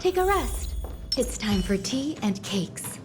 Take a rest. It's time for tea and cakes.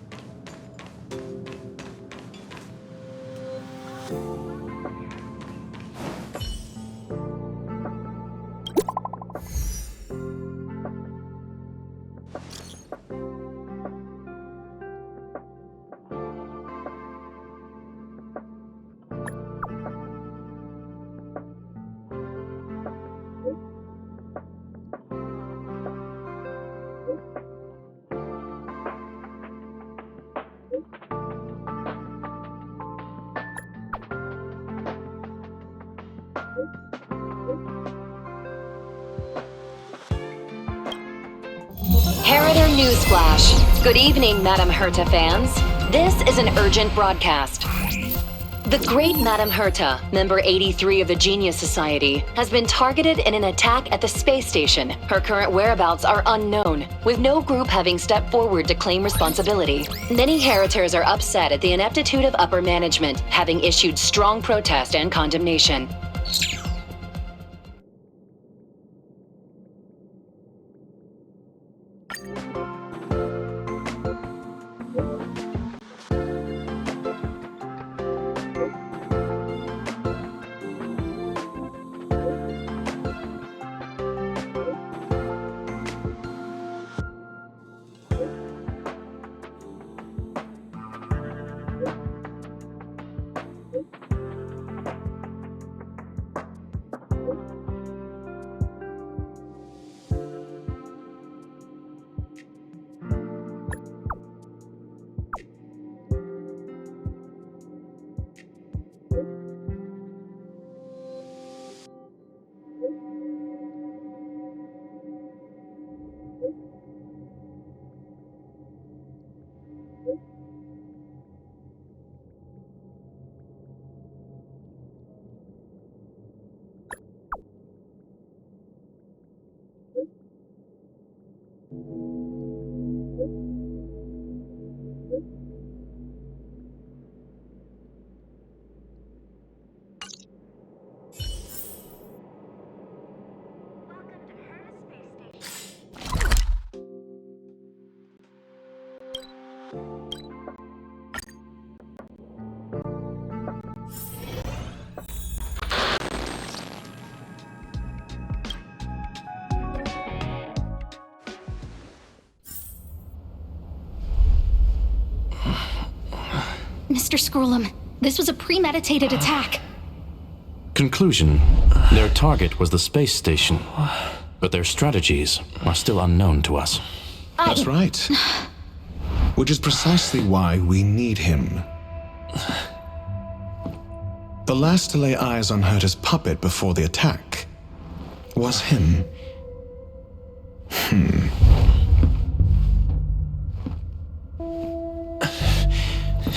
Herta Newsflash. Good evening, Madam Herta fans. This is an urgent broadcast. The great Madam Herta, member 83 of the Genius Society, has been targeted in an attack at the space station. Her current whereabouts are unknown, with no group having stepped forward to claim responsibility. Many Heritors are upset at the ineptitude of upper management, having issued strong protest and condemnation. Mr. Scrollum, this was a premeditated attack. Conclusion. Their target was the space station, but their strategies are still unknown to us. That's right. Which is precisely why we need him. The last to lay eyes on Herta's puppet before the attack was him.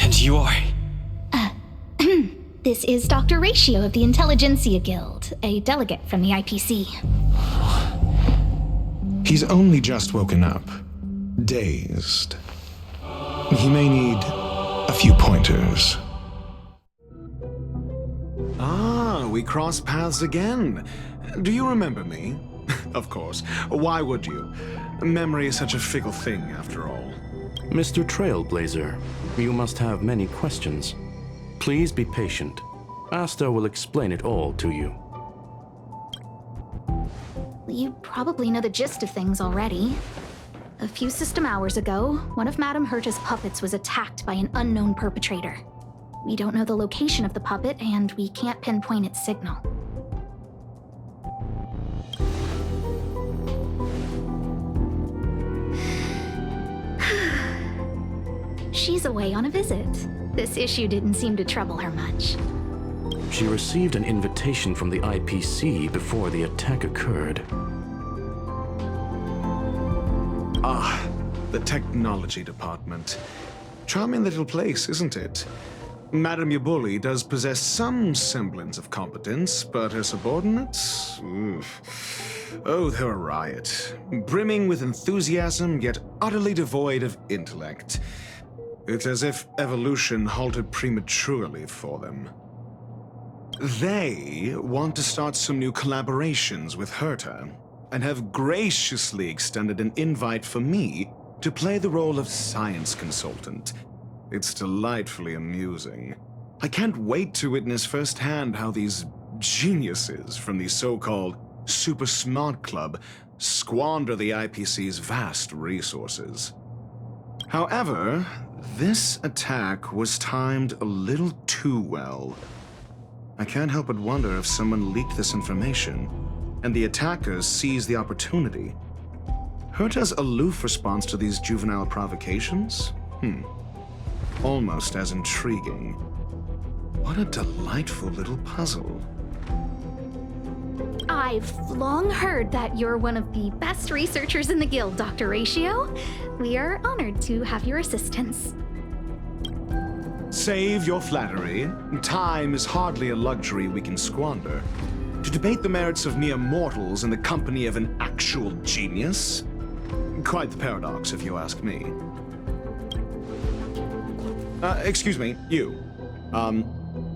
And you are? This is Dr. Ratio of the Intelligentsia Guild, a delegate from the IPC. He's only just woken up, dazed. He may need a few pointers. Ah, we cross paths again. Do you remember me? Of course. Why would you? Memory is such a fickle thing, after all. Mr. Trailblze, you must have many questions. Please be patient. Asta will explain it all to you. You probably know the gist of things already. A few system hours ago, one of Madame Herta's puppets was attacked by an unknown perpetrator. We don't know the location of the puppet, and we can't pinpoint its signal. She's away on a visit. This issue didn't seem to trouble her much. She received an invitation from the IPC before the attack occurred. Ah, the technology department. Charming little place, isn't it? Madame Yabuli does possess some semblance of competence, but her subordinates? Oof. Oh, they're a riot. Brimming with enthusiasm, yet utterly devoid of intellect. It's as if evolution halted prematurely for them. They want to start some new collaborations with Herta. and have graciously extended an invite for me to play the role of science consultant. It's delightfully amusing. I can't wait to witness firsthand how these geniuses from the so-called Super Smart Club squander the IPC's vast resources. However, this attack was timed a little too well. I can't help but wonder if someone leaked this information, and the attackers seized the opportunity. Herta's aloof response to these juvenile provocations? Almost as intriguing. What a delightful little puzzle. I've long heard that you're one of the best researchers in the guild, Dr. Ratio. We are honored to have your assistance. Save your flattery. Time is hardly a luxury we can squander. To debate the merits of mere mortals in the company of an actual genius? Quite the paradox, if you ask me. Excuse me, you.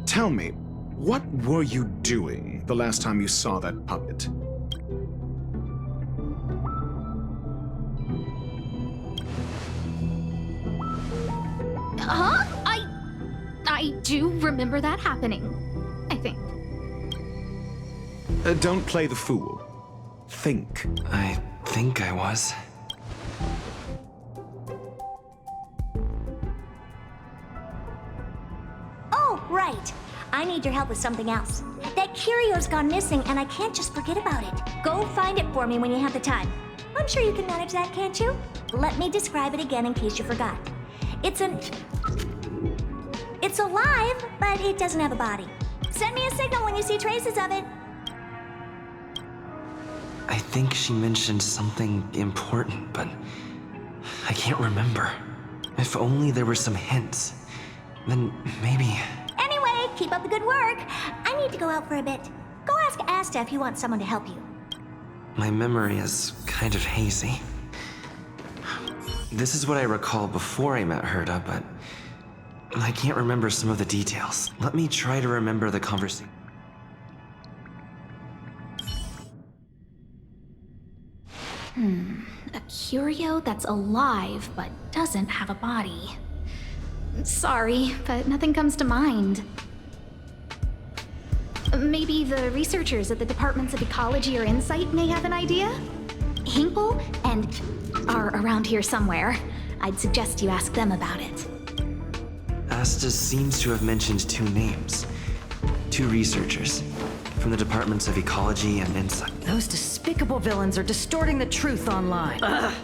Tell me, what were you doing the last time you saw that puppet? Huh? I do remember that happening, I think. Don't play the fool. Think. I think I was. Oh, right. I need your help with something else. That curio's gone missing, and I can't just forget about it. Go find it for me when you have the time. I'm sure you can manage that, can't you? Let me describe it again in case you forgot. It's alive, but it doesn't have a body. Send me a signal when you see traces of it. I think she mentioned something important, but I can't remember. If only there were some hints, then maybe... Anyway, keep up the good work. I need to go out for a bit. Go ask Asta if you want someone to help you. My memory is kind of hazy. This is what I recall before I met Herta, but I can't remember some of the details. Let me try to remember the conversation. A curio that's alive but doesn't have a body. Sorry, but nothing comes to mind. Maybe the researchers at the Departments of Ecology or Insight may have an idea? Hinkle and are around here somewhere. I'd suggest you ask them about it. Asta seems to have mentioned two names. Two researchers from the Departments of Ecology and Insight. Those despicable villains are distorting the truth online. Ugh.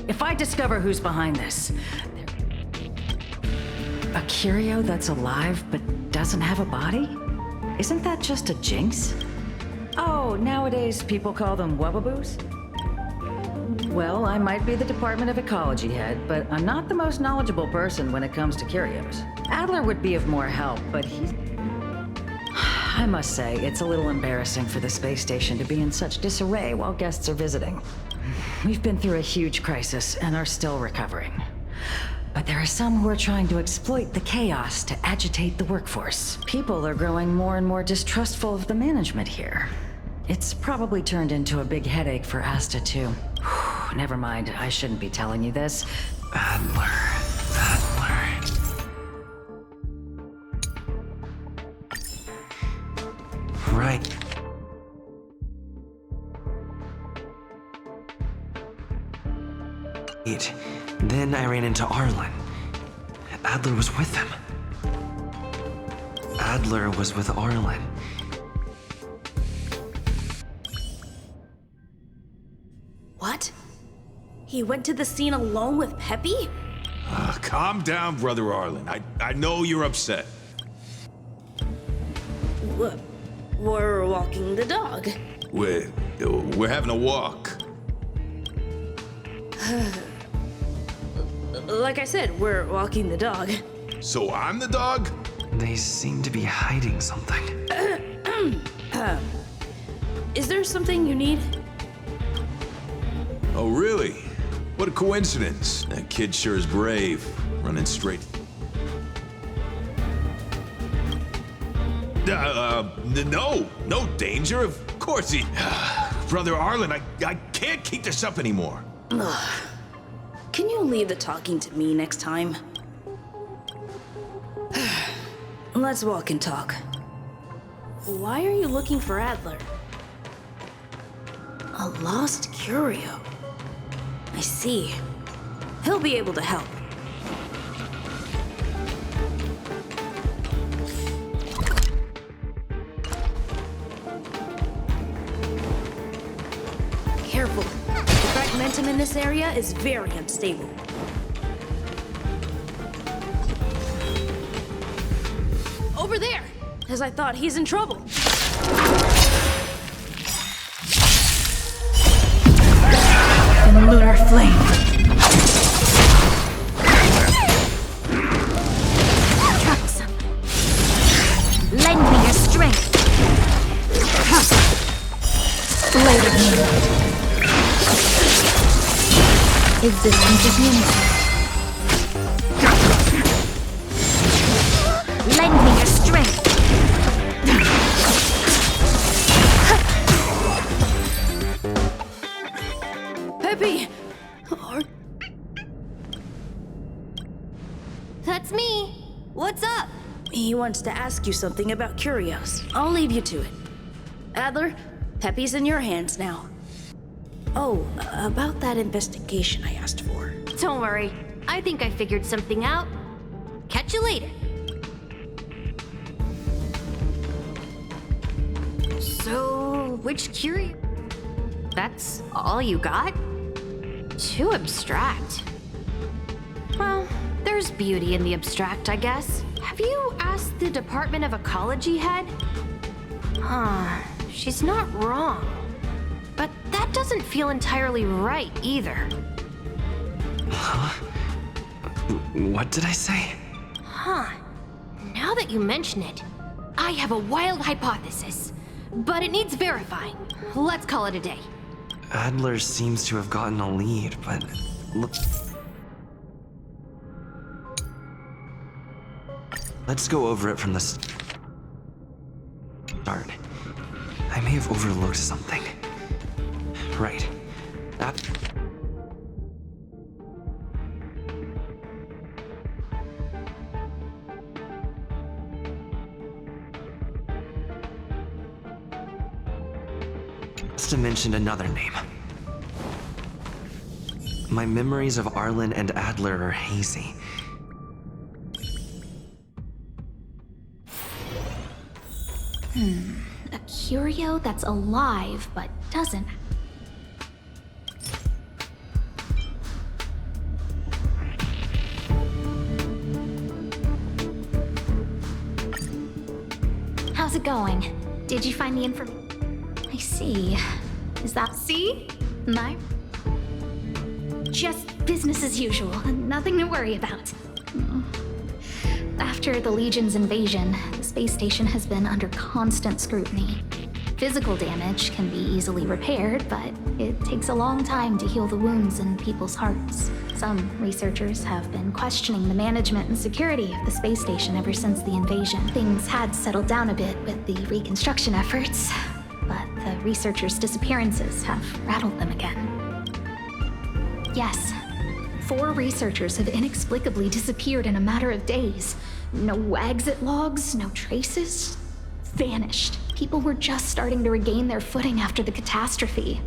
If I discover who's behind this... A curio that's alive but doesn't have a body? Isn't that just a jinx? Oh, nowadays people call them wubbaboos? Well, I might be the Department of Ecology head, but I'm not the most knowledgeable person when it comes to curios. Adler would be of more help, but he's... I must say, it's a little embarrassing for the space station to be in such disarray while guests are visiting. We've been through a huge crisis and are still recovering. But there are some who are trying to exploit the chaos to agitate the workforce. People are growing more and more distrustful of the management here. It's probably turned into a big headache for Asta, too. Never mind, I shouldn't be telling you this. Adler. Right. Then I ran into Arlen. Adler was with him. Adler was with Arlen. What? He went to the scene alone with Peppy? Calm down, Brother Arlen. I know you're upset. We're walking the dog. We're having a walk. Like I said, we're walking the dog. So I'm the dog? They seem to be hiding something. Is there something you need? Oh, really? What a coincidence. That kid sure is brave, running straight. No danger. Of course he... Brother Arlen, I can't keep this up anymore. Ugh. Can you leave the talking to me next time? Let's walk and talk. Why are you looking for Adler? A lost curio. I see. He'll be able to help. Careful. The fragmentum in this area is very unstable. Over there! As I thought, he's in trouble. In lunar flame. Troublesome. Lend me your strength. Blade of moonlight. Existence is limited. Lend me your strength. Peppy! That's me. What's up? He wants to ask you something about curios. I'll leave you to it. Adler, Peppy's in your hands now. Oh, about that investigation I asked for. Don't worry. I think I figured something out. Catch you later. So, which curio? That's all you got? Too abstract. Well, there's beauty in the abstract, I guess. Have you asked the Department of Ecology head? Huh, she's not wrong. But that doesn't feel entirely right either. What did I say? Huh. Now that you mention it, I have a wild hypothesis. But it needs verifying. Let's call it a day. Adler seems to have gotten a lead, but look. Let's go over it from the start. I may have overlooked something. Right. Must have mentioned another name. My memories of Arlen and Adler are hazy. A curio that's alive but doesn't. How's it going? Did you find the information? I see. Is that see? My? Just business as usual. Nothing to worry about. After the Legion's invasion, the space station has been under constant scrutiny. Physical damage can be easily repaired, but it takes a long time to heal the wounds in people's hearts. Some researchers have been questioning the management and security of the space station ever since the invasion. Things had settled down a bit with the reconstruction efforts, but the researchers' disappearances have rattled them again. Yes, 4 researchers have inexplicably disappeared in a matter of days. No exit logs, no traces. Vanished. People were just starting to regain their footing after the catastrophe.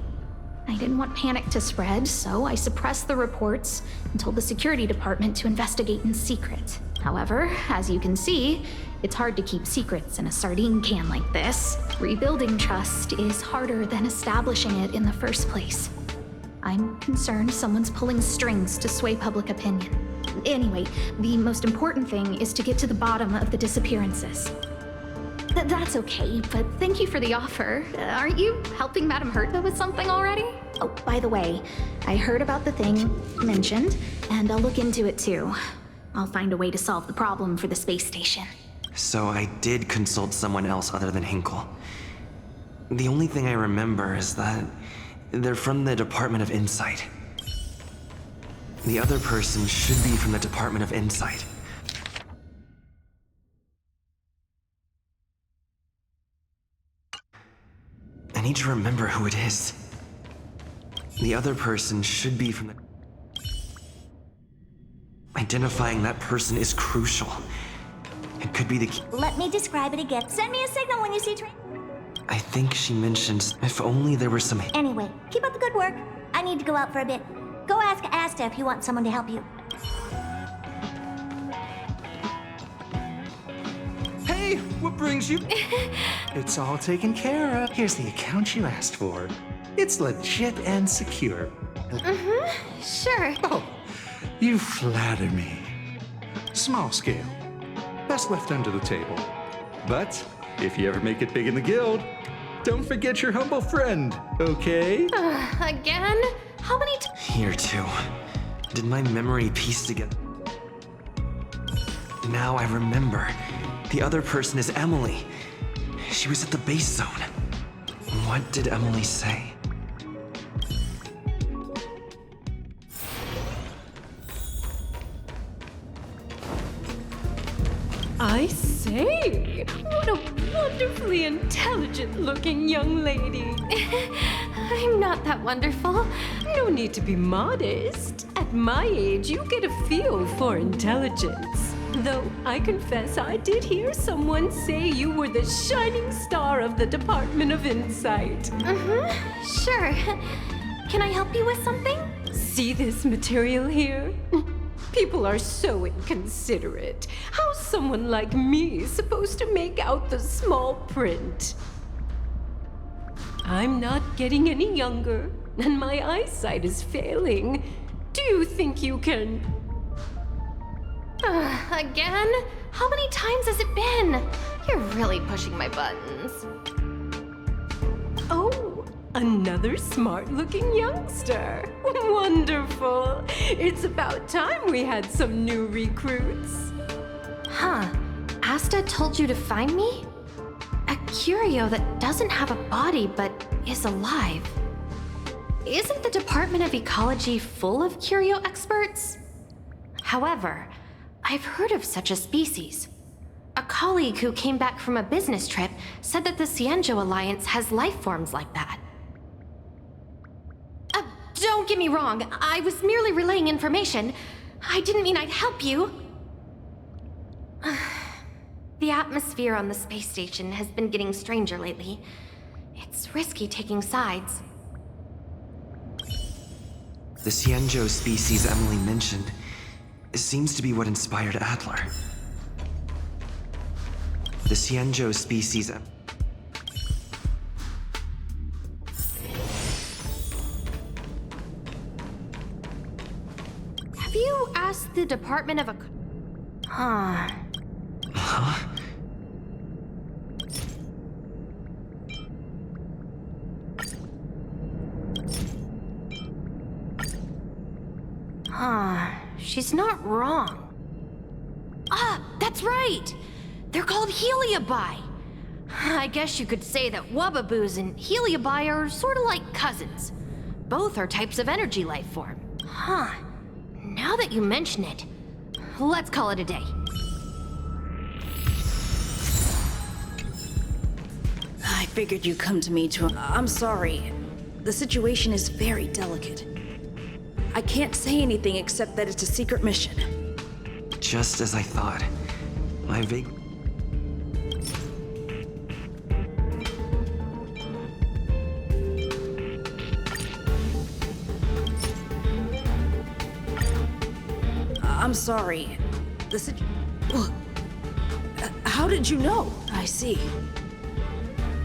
I didn't want panic to spread, so I suppressed the reports and told the security department to investigate in secret. However, as you can see, it's hard to keep secrets in a sardine can like this. Rebuilding trust is harder than establishing it in the first place. I'm concerned someone's pulling strings to sway public opinion. Anyway, the most important thing is to get to the bottom of the disappearances. That's okay, but thank you for the offer. Aren't you helping Madame Herta with something already? Oh, by the way, I heard about the thing mentioned, and I'll look into it too. I'll find a way to solve the problem for the space station. So I did consult someone else other than Hinkle. The only thing I remember is that they're from the Department of Insight. The other person should be from the Department of Insight. need to remember who it is. The other person should be from the... Identifying that person is crucial. It could be the key. Let me describe it again. Send me a signal when you see Train. I think she mentioned if only there were some... Anyway, keep up the good work. I need to go out for a bit. Go ask Asta if you want someone to help you. Hey, what brings you? It's all taken care of. Here's the account you asked for. It's legit and secure. Sure. Oh, you flatter me. Small scale. Best left under the table. But if you ever make it big in the guild, don't forget your humble friend, okay? Again? How many Here too. Did my memory piece together? Now I remember. The other person is Emily. She was at the base zone. What did Emily say? I say, what a wonderfully intelligent-looking young lady. I'm not that wonderful. No need to be modest. At my age, you get a feel for intelligence. Though I confess I did hear someone say you were the shining star of the Department of Insight. Sure. Can I help you with something? See this material here? People are so inconsiderate. How's someone like me supposed to make out the small print? I'm not getting any younger, and my eyesight is failing. Do you think you can... Again? How many times has it been? You're really pushing my buttons. Oh, another smart-looking youngster. Wonderful. It's about time we had some new recruits. Huh. Asta told you to find me? A curio that doesn't have a body but is alive. Isn't the Department of Ecology full of curio experts? However, I've heard of such a species. A colleague who came back from a business trip said that the Cienjo Alliance has life forms like that. Don't get me wrong, I was merely relaying information. I didn't mean I'd help you. The atmosphere on the space station has been getting stranger lately. It's risky taking sides. The Cienjo species Emily mentioned seems to be what inspired Adler. The Cienjo species... Have you asked the Department of Huh? She's not wrong. That's right! They're called Heliobi. I guess you could say that Wubbaboos and Heliobi are sort of like cousins. Both are types of energy life form. Now that you mention it, let's call it a day. I figured you'd come to me to... I'm sorry. The situation is very delicate. I can't say anything except that it's a secret mission. Just as I thought. My vague... I'm sorry. How did you know? I see.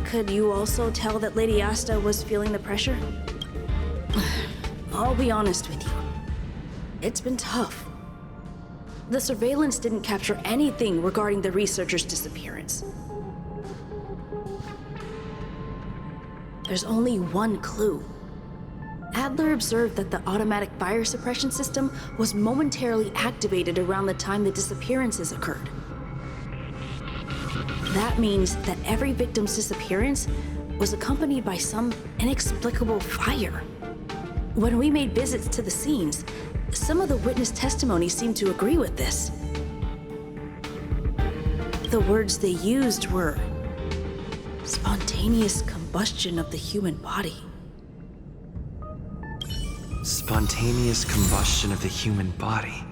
Could you also tell that Lady Asta was feeling the pressure? I'll be honest with you. It's been tough. The surveillance didn't capture anything regarding the researcher's disappearance. There's only one clue. Adler observed that the automatic fire suppression system was momentarily activated around the time the disappearances occurred. That means that every victim's disappearance was accompanied by some inexplicable fire. When we made visits to the scenes, some of the witness testimony seemed to agree with this. The words they used were spontaneous combustion. combustion of the human body. Spontaneous combustion of the human body.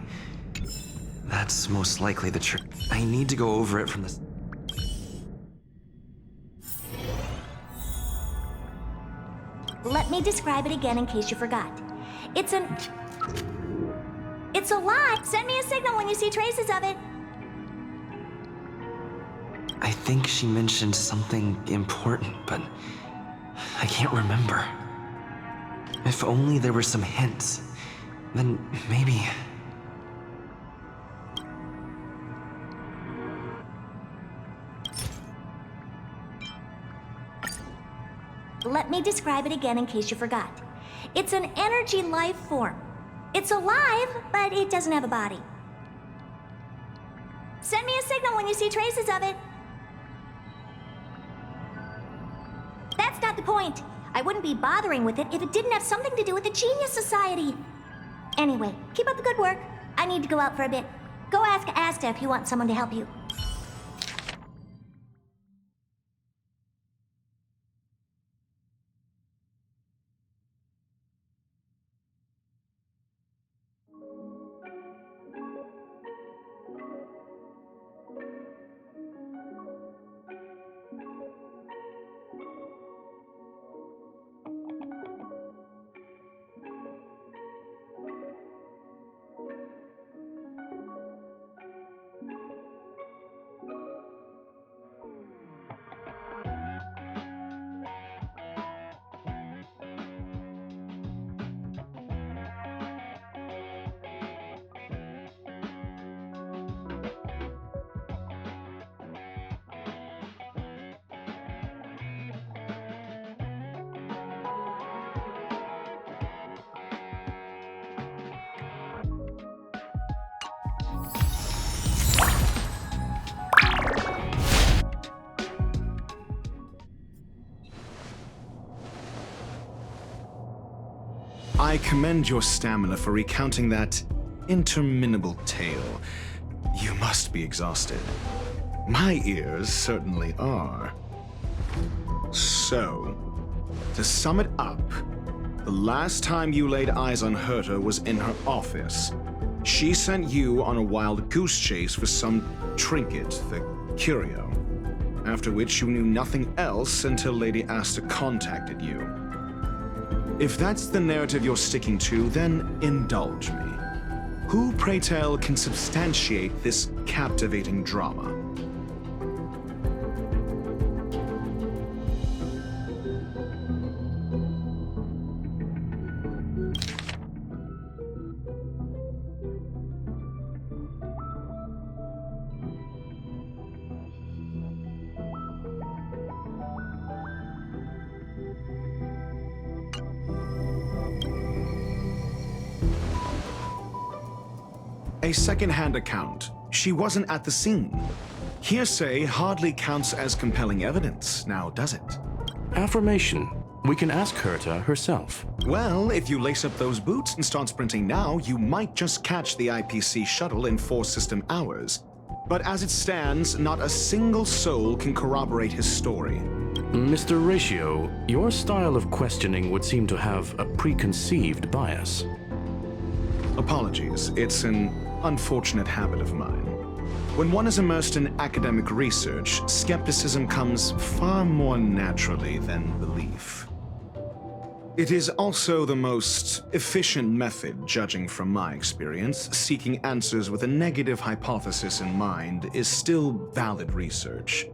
That's most likely the truth. I need to go over it from the... Let me describe it again in case you forgot. It's alive! Send me a signal when you see traces of it! I think she mentioned something important, but I can't remember. If only there were some hints, then maybe... Let me describe it again in case you forgot. It's an energy life form. It's alive, but it doesn't have a body. Send me a signal when you see traces of it. That's not the point. I wouldn't be bothering with it if it didn't have something to do with the Genius Society. Anyway, keep up the good work. I need to go out for a bit. Go ask Asta if you want someone to help you. I commend your stamina for recounting that interminable tale. You must be exhausted. My ears certainly are. So, to sum it up, the last time you laid eyes on Herta was in her office. She sent you on a wild goose chase for some trinket, the curio. After which you knew nothing else until Lady Asta contacted you. If that's the narrative you're sticking to, then indulge me. Who, pray tell, can substantiate this captivating drama? A second-hand account. She wasn't at the scene. Hearsay hardly counts as compelling evidence, now does it? Affirmation. We can ask Herta herself. Well, if you lace up those boots and start sprinting now, you might just catch the IPC shuttle in 4 system hours. But as it stands, not a single soul can corroborate his story. Mr. Ratio, your style of questioning would seem to have a preconceived bias. Apologies, it's an unfortunate habit of mine. When one is immersed in academic research, skepticism comes far more naturally than belief. It is also the most efficient method, judging from my experience. Seeking answers with a negative hypothesis in mind is still valid research.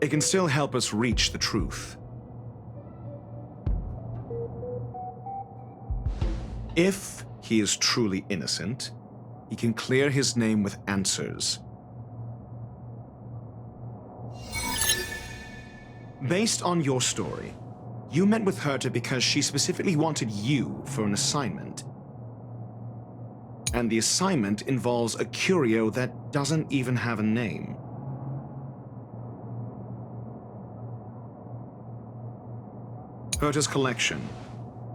It can still help us reach the truth. If he is truly innocent, he can clear his name with answers. Based on your story, you met with Herta because she specifically wanted you for an assignment. And the assignment involves a curio that doesn't even have a name. Herta's collection.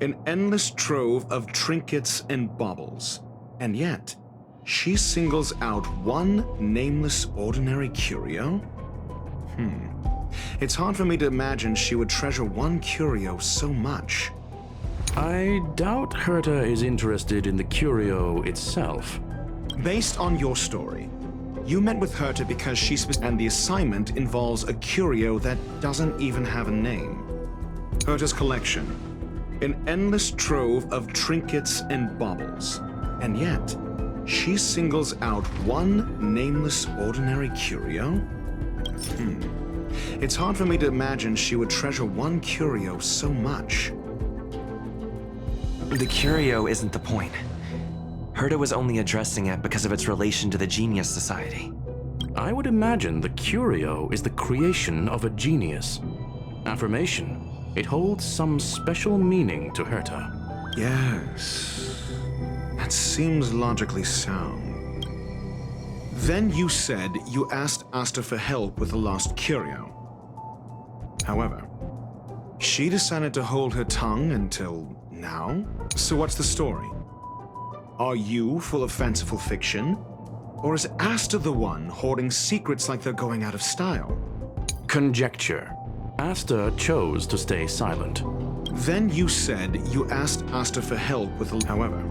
An endless trove of trinkets and baubles. And yet, she singles out one nameless ordinary curio? It's hard for me to imagine she would treasure one curio so much. I doubt Herta is interested in the curio itself. Based on your story, you met with Herta because and the assignment involves a curio that doesn't even have a name. Herta's collection, an endless trove of trinkets and baubles. And yet, she singles out one nameless ordinary curio? It's hard for me to imagine she would treasure one curio so much. The curio isn't the point. Herta was only addressing it because of its relation to the Genius Society. I would imagine the curio is the creation of a genius. Affirmation. It holds some special meaning to Herta. Yes. That seems logically sound. Then you said you asked Asta for help with the lost curio. However, she decided to hold her tongue until now? So what's the story? Are you full of fanciful fiction? Or is Asta the one hoarding secrets like they're going out of style? Conjecture. Asta chose to stay silent. Then you said you asked Asta for help with the... However,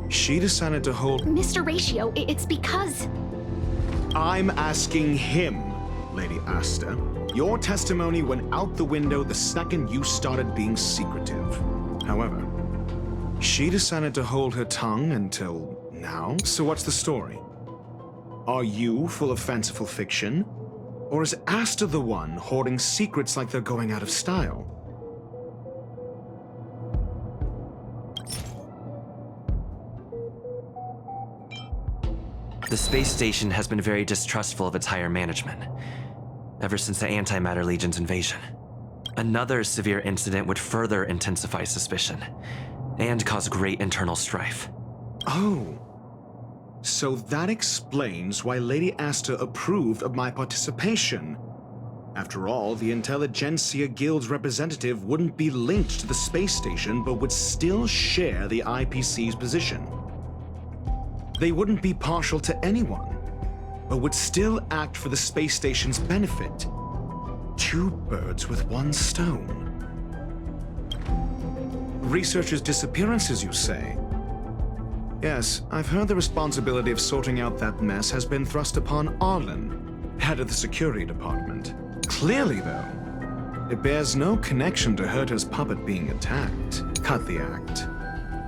she decided to hold... Mr. Ratio, it's because... I'm asking him, Lady Asta. Your testimony went out the window the second you started being secretive. However, she decided to hold her tongue until now? So what's the story? Are you full of fanciful fiction? Or is Asta the one hoarding secrets like they're going out of style? The space station has been very distrustful of its higher management, ever since the Antimatter Legion's invasion. Another severe incident would further intensify suspicion, and cause great internal strife. Oh. So that explains why Lady Asta approved of my participation. After all, the Intelligentsia Guild's representative wouldn't be linked to the space station, but would still share the IPC's position. They wouldn't be partial to anyone, but would still act for the space station's benefit. Two birds with one stone. Researchers' disappearances, you say? Yes, I've heard the responsibility of sorting out that mess has been thrust upon Arlen, head of the security department. Clearly, though, it bears no connection to Herta's puppet being attacked. Cut the act.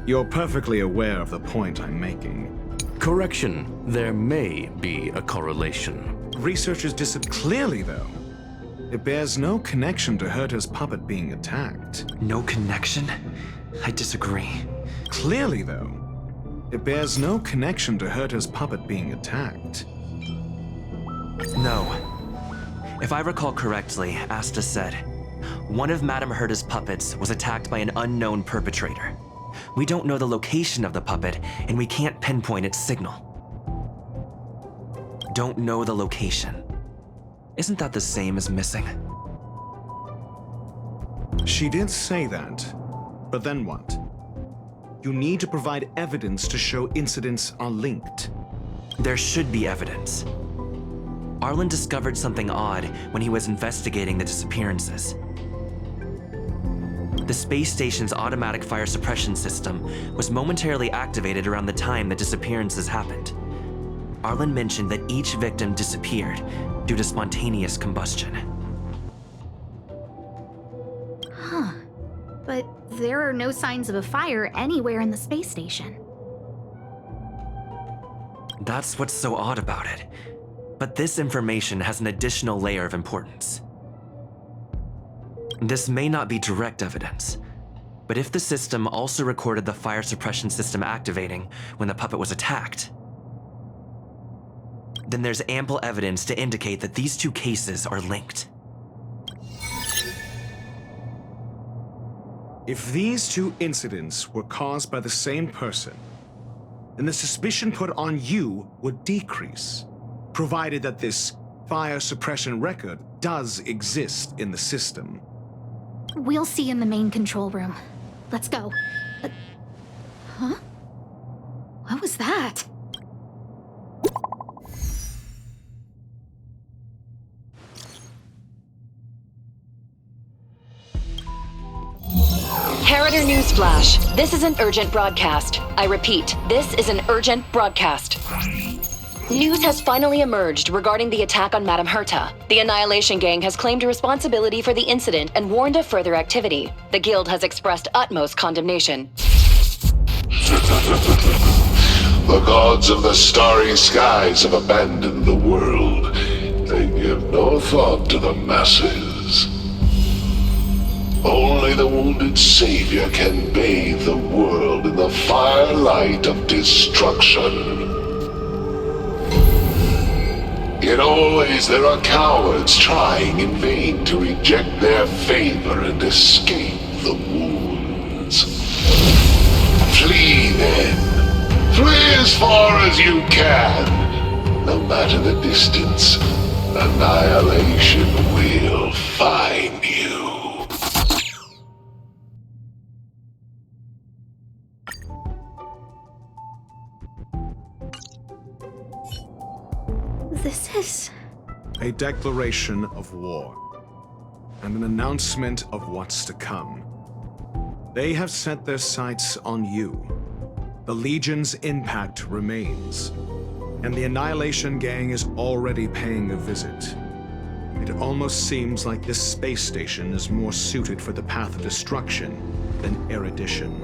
You're perfectly aware of the point I'm making. Correction. There may be a correlation. Researchers Clearly, though, it bears no connection to Herta's puppet being attacked. No connection? I disagree. Clearly, though, it bears no connection to Herta's puppet being attacked. No. If I recall correctly, Asta said, one of Madame Herta's puppets was attacked by an unknown perpetrator. We don't know the location of the puppet, and we can't pinpoint its signal. Don't know the location. Isn't that the same as missing? She did say that, but then what? You need to provide evidence to show incidents are linked. There should be evidence. Arlen discovered something odd when he was investigating the disappearances. The space station's automatic fire suppression system was momentarily activated around the time the disappearances happened. Arlen mentioned that each victim disappeared due to spontaneous combustion. Huh. But there are no signs of a fire anywhere in the space station. That's what's so odd about it. But this information has an additional layer of importance. This may not be direct evidence, but if the system also recorded the fire suppression system activating when the puppet was attacked, then there's ample evidence to indicate that these two cases are linked. If these two incidents were caused by the same person, then the suspicion put on you would decrease, provided that this fire suppression record does exist in the system. We'll see in the main control room. Let's go. Huh? What was that? Imperator News Flash. This is an urgent broadcast. I repeat, this is an urgent broadcast. News has finally emerged regarding the attack on Madame Herta. The Annihilation Gang has claimed responsibility for the incident and warned of further activity. The Guild has expressed utmost condemnation. The gods of the starry skies have abandoned the world. They give no thought to the masses. Only the wounded savior can bathe the world in the firelight of destruction. Yet always there are cowards trying in vain to reject their favor and escape the wounds. Flee then. Flee as far as you can. No matter the distance, annihilation will find you. This is... A declaration of war, and an announcement of what's to come. They have set their sights on you. The Legion's impact remains, and the Annihilation Gang is already paying a visit. It almost seems like this space station is more suited for the path of destruction than erudition.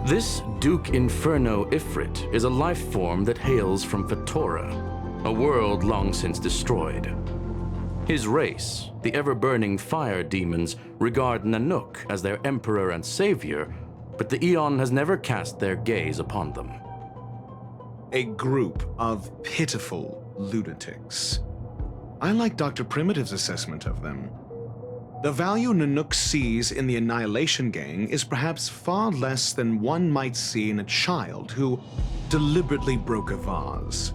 This Duke Inferno Ifrit is a life form that hails from Fatora, a world long since destroyed. His race, the ever-burning fire demons, regard Nanook as their emperor and savior, but the Eon has never cast their gaze upon them. A group of pitiful lunatics. I like Dr. Primitive's assessment of them. The value Nanook sees in the Annihilation Gang is perhaps far less than one might see in a child who deliberately broke a vase.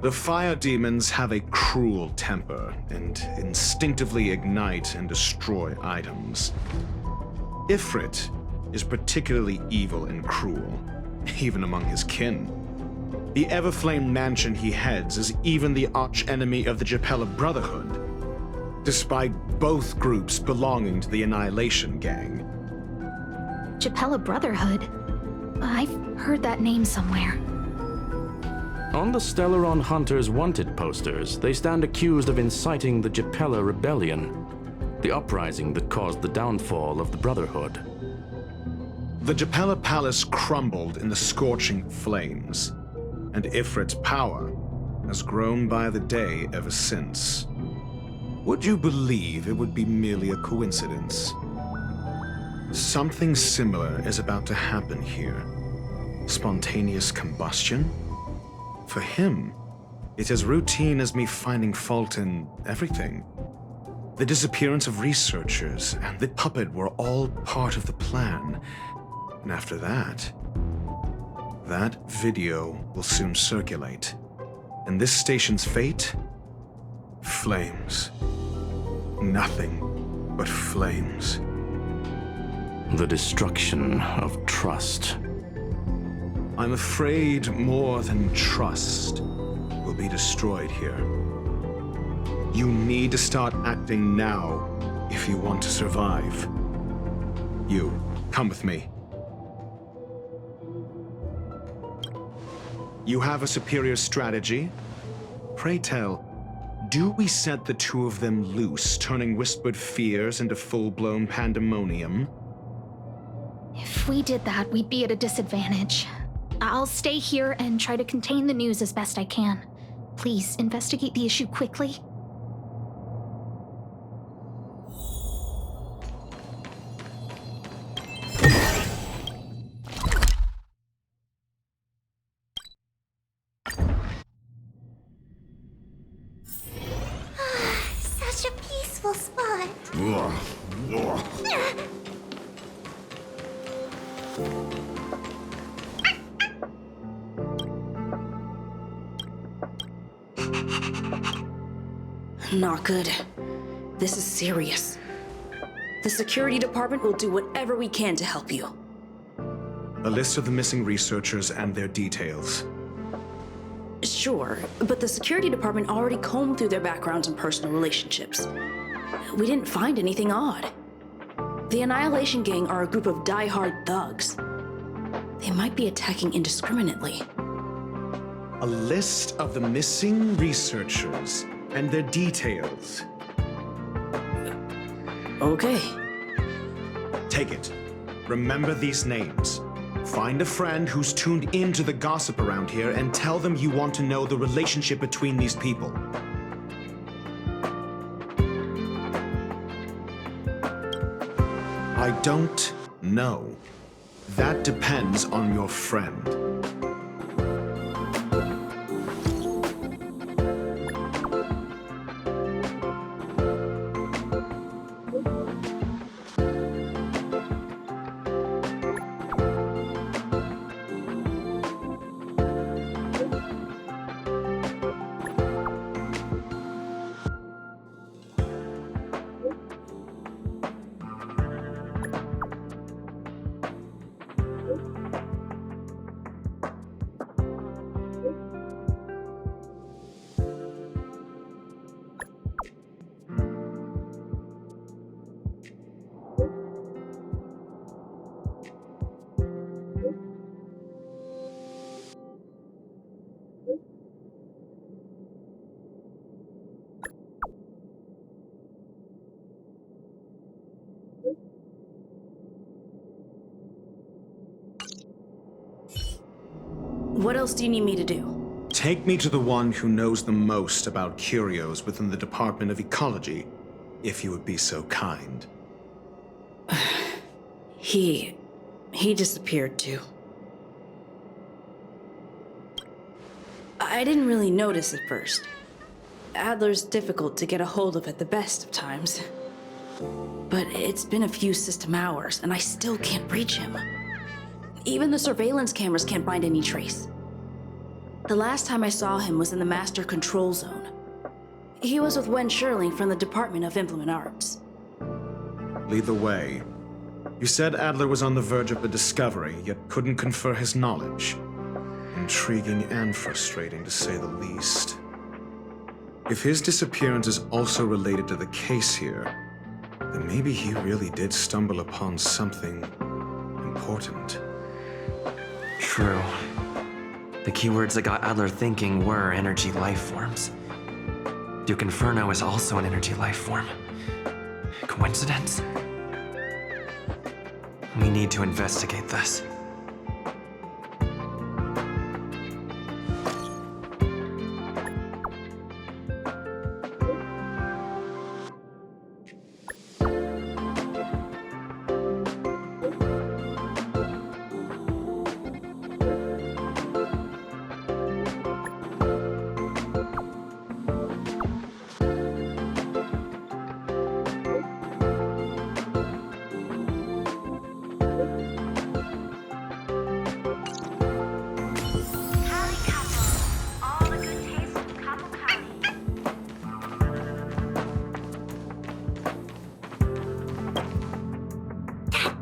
The fire demons have a cruel temper and instinctively ignite and destroy items. Ifrit is particularly evil and cruel, even among his kin. The Everflame mansion he heads is even the arch-enemy of the Japella Brotherhood, despite both groups belonging to the Annihilation Gang. Japella Brotherhood? I've heard that name somewhere. On the Stellaron Hunters wanted posters, they stand accused of inciting the Japella Rebellion, the uprising that caused the downfall of the Brotherhood. The Japella Palace crumbled in the scorching flames, and Ifrit's power has grown by the day ever since. Would you believe it would be merely a coincidence? Something similar is about to happen here. Spontaneous combustion? For him, it's as routine as me finding fault in everything. The disappearance of researchers and the puppet were all part of the plan. And after that video will soon circulate. And this station's fate? Flames. Nothing but flames. The destruction of trust. I'm afraid more than trust will be destroyed here. You need to start acting now if you want to survive. You, come with me. You have a superior strategy? Pray tell, do we set the two of them loose, turning whispered fears into full-blown pandemonium? If we did that, we'd be at a disadvantage. I'll stay here and try to contain the news as best I can. Please, investigate the issue quickly. Such a peaceful spot. Not good. This is serious. The security department will do whatever we can to help you. A list of the missing researchers and their details. Sure, but the security department already combed through their backgrounds and personal relationships. We didn't find anything odd. The Annihilation Gang are a group of die-hard thugs. They might be attacking indiscriminately. A list of the missing researchers and their details. Okay. Take it. Remember these names. Find a friend who's tuned into the gossip around here and tell them you want to know the relationship between these people. I don't know. That depends on your friend. What else do you need me to do? Take me to the one who knows the most about curios within the Department of Ecology, if you would be so kind. He disappeared too. I didn't really notice at first. Adler's difficult to get a hold of at the best of times. But it's been a few system hours, and I still can't reach him. Even the surveillance cameras can't find any trace. The last time I saw him was in the Master Control Zone. He was with Wen Sherling from the Department of Implement Arts. Lead the way. You said Adler was on the verge of a discovery, yet couldn't confer his knowledge. Intriguing and frustrating, to say the least. If his disappearance is also related to the case here, then maybe he really did stumble upon something important. True. The keywords that got Adler thinking were energy life forms. Duke Inferno is also an energy life form. Coincidence? We need to investigate this.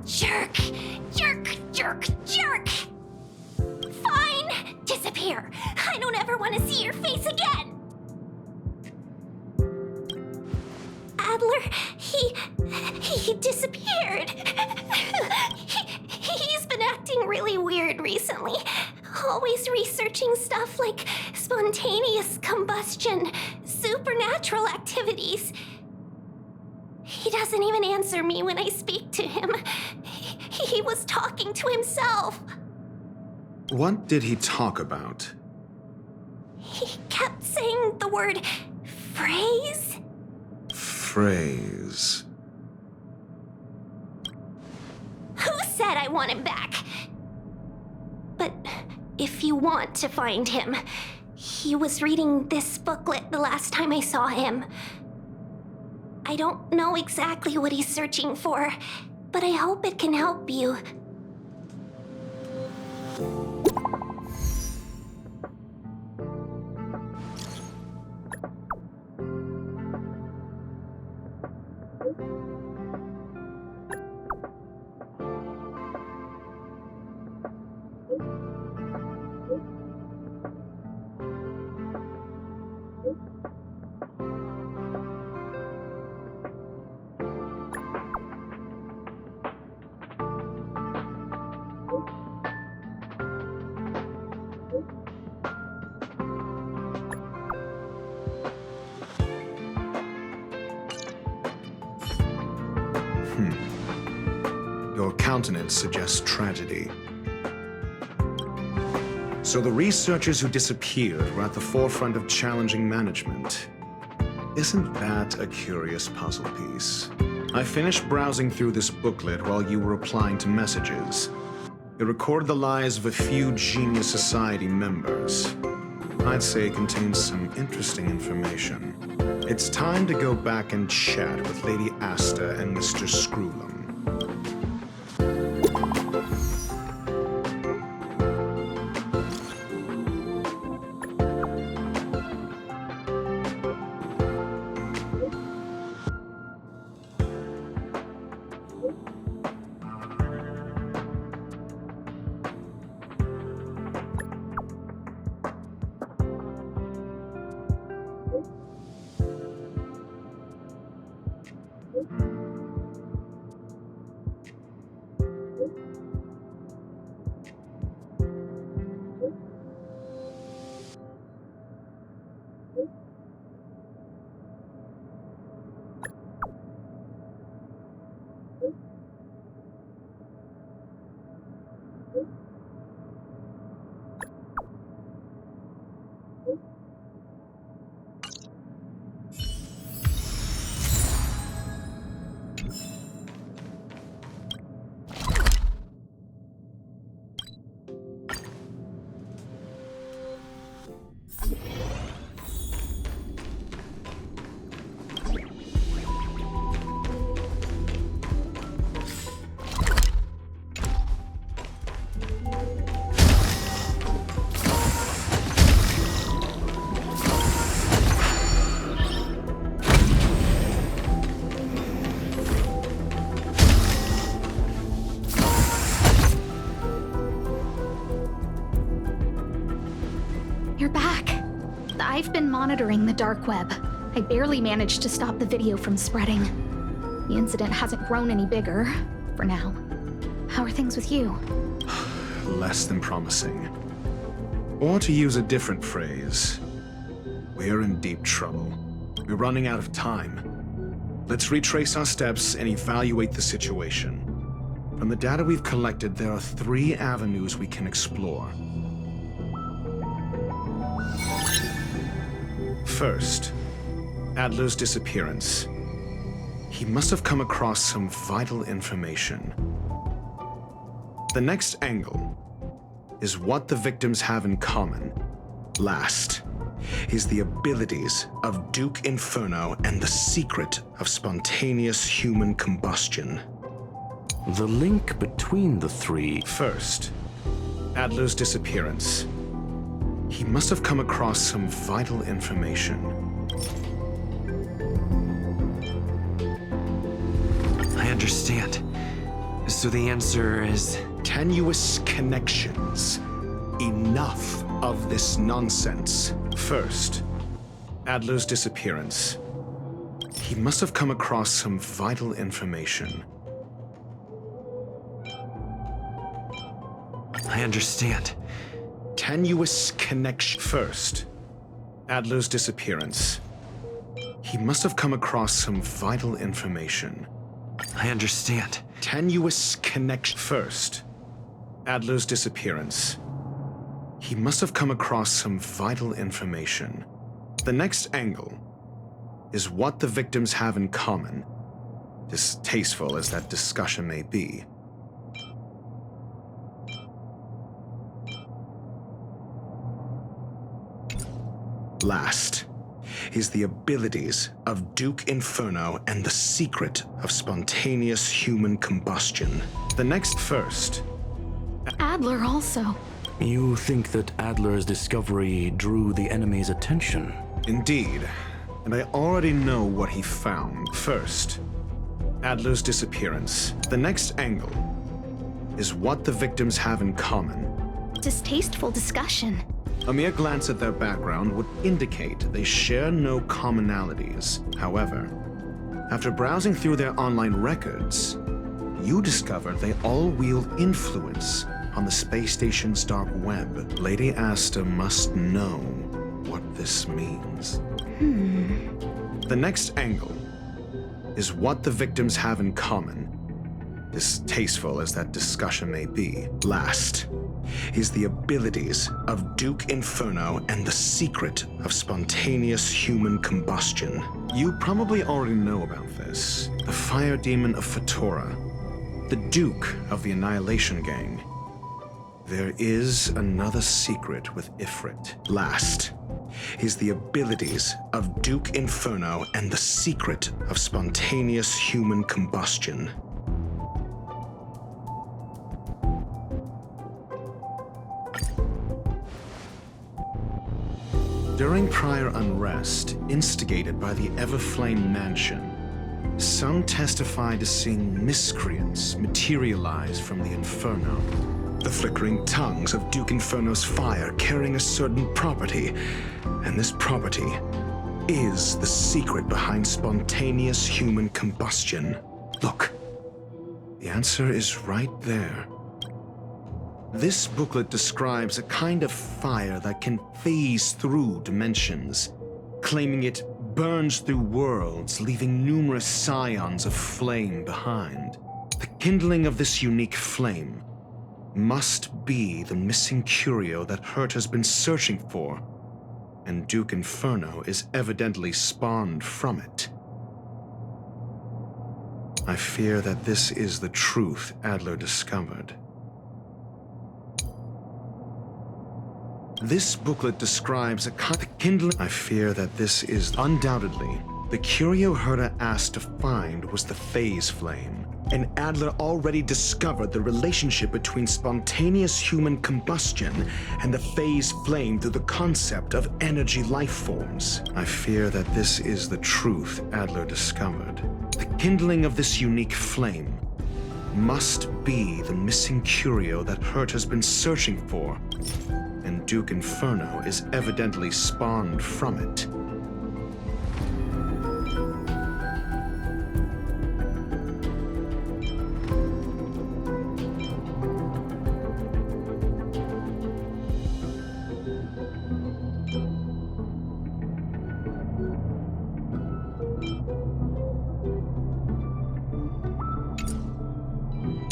Jerk! Jerk! Jerk! Jerk! Fine! Disappear! I don't ever want to see your face again! Adler, he disappeared. He's been acting really weird recently. Always researching stuff like spontaneous combustion, supernatural activities. He doesn't even answer me when I speak to him. He was talking to himself. What did he talk about? He kept saying the word phrase. Phrase. Who said I want him back? But if you want to find him, he was reading this booklet the last time I saw him. I don't know exactly what he's searching for, but I hope it can help you. countenance suggests tragedy. So the researchers who disappeared were at the forefront of challenging management. Isn't that a curious puzzle piece? I finished browsing through this booklet while you were replying to messages. It recorded the lives of a few Genius Society members. I'd say it contains some interesting information. It's time to go back and chat with Lady Asta and Mr. Screwlam. You're back. I've been monitoring the dark web. I barely managed to stop the video from spreading. The incident hasn't grown any bigger, for now. How are things with you? Less than promising. Or to use a different phrase, we're in deep trouble. We're running out of time. Let's retrace our steps and evaluate the situation. From the data we've collected, there are 3 avenues we can explore. First, Adler's disappearance. He must have come across some vital information. The next angle is what the victims have in common. Last is the abilities of Duke Inferno and the secret of spontaneous human combustion. The link between the 3. First, Adler's disappearance. He must have come across some vital information. I understand. So the answer is... Tenuous connections. Enough of this nonsense. First, Adler's disappearance. He must have come across some vital information. I understand. Tenuous connection. First, Adler's disappearance. He must have come across some vital information. I understand. Tenuous connection. First, Adler's disappearance. He must have come across some vital information. The next angle is what the victims have in common, distasteful as that discussion may be. Last is the abilities of Duke Inferno and the secret of spontaneous human combustion. The next first. Adler also. You think that Adler's discovery drew the enemy's attention? Indeed, and I already know what he found. First, Adler's disappearance. The next angle is what the victims have in common. Distasteful discussion. A mere glance at their background would indicate they share no commonalities. However, after browsing through their online records, you discover they all wield influence on the space station's dark web. Lady Asta must know what this means. The next angle is what the victims have in common, distasteful as that discussion may be. Last is the abilities of Duke Inferno and the secret of spontaneous human combustion. You probably already know about this. The fire demon of Fatora, the Duke of the Annihilation Gang. There is another secret with Ifrit. Last is the abilities of Duke Inferno and the secret of spontaneous human combustion. During prior unrest, instigated by the Everflame Mansion, some testified to seeing miscreants materialize from the Inferno. The flickering tongues of Duke Inferno's fire carrying a certain property, and this property is the secret behind spontaneous human combustion. Look, the answer is right there. This booklet describes a kind of fire that can phase through dimensions, claiming it burns through worlds, leaving numerous scions of flame behind. The kindling of this unique flame must be the missing curio that Herta has been searching for, and Duke Inferno is evidently spawned from it. I fear that this is the truth Adler discovered. This booklet describes a kind of kindling. I fear that this is undoubtedly the curio Herta asked to find was the phase flame, and Adler already discovered the relationship between spontaneous human combustion and the phase flame through the concept of energy life forms. I fear that this is the truth Adler discovered. The kindling of this unique flame must be the missing curio that Herta has been searching for, and Duke Inferno is evidently spawned from it.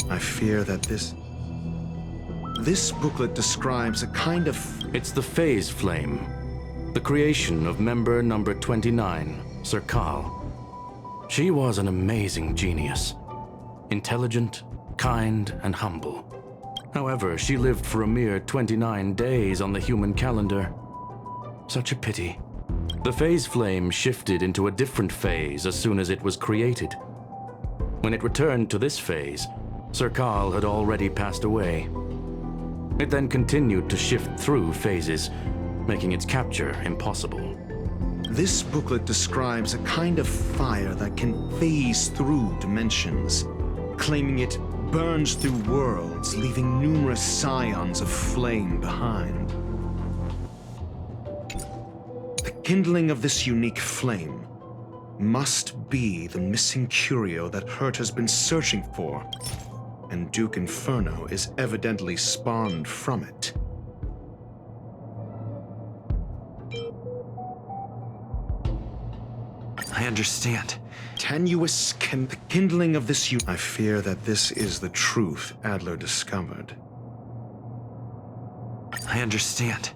I fear that this booklet describes a kind of... It's the phase flame, the creation of member number 29, Serkal. She was an amazing genius, intelligent, kind, and humble. However, she lived for a mere 29 days on the human calendar. Such a pity. The phase flame shifted into a different phase as soon as it was created. When it returned to this phase, Serkal had already passed away. It then continued to shift through phases, making its capture impossible. This booklet describes a kind of fire that can phase through dimensions, claiming it burns through worlds, leaving numerous scions of flame behind. The kindling of this unique flame must be the missing curio that Herta has been searching for, and Duke Inferno is evidently spawned from it. I understand. Tenuous the kindling of this I fear that this is the truth Adler discovered. I understand.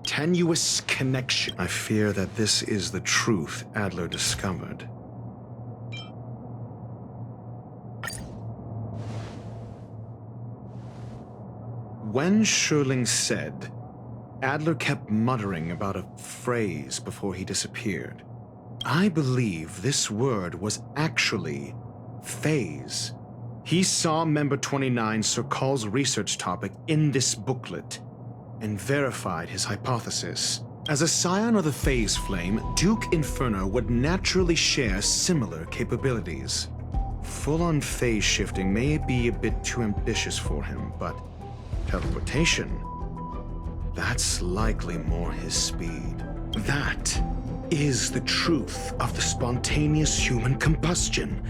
Tenuous connection. I fear that this is the truth Adler discovered. When Sherling said, Adler kept muttering about a phrase before he disappeared. I believe this word was actually phase. He saw member 29 Serkal's research topic in this booklet and verified his hypothesis. As a scion of the phase flame, Duke Inferno would naturally share similar capabilities. Full-on phase shifting may be a bit too ambitious for him, but teleportation, that's likely more his speed. That is the truth of the spontaneous human combustion.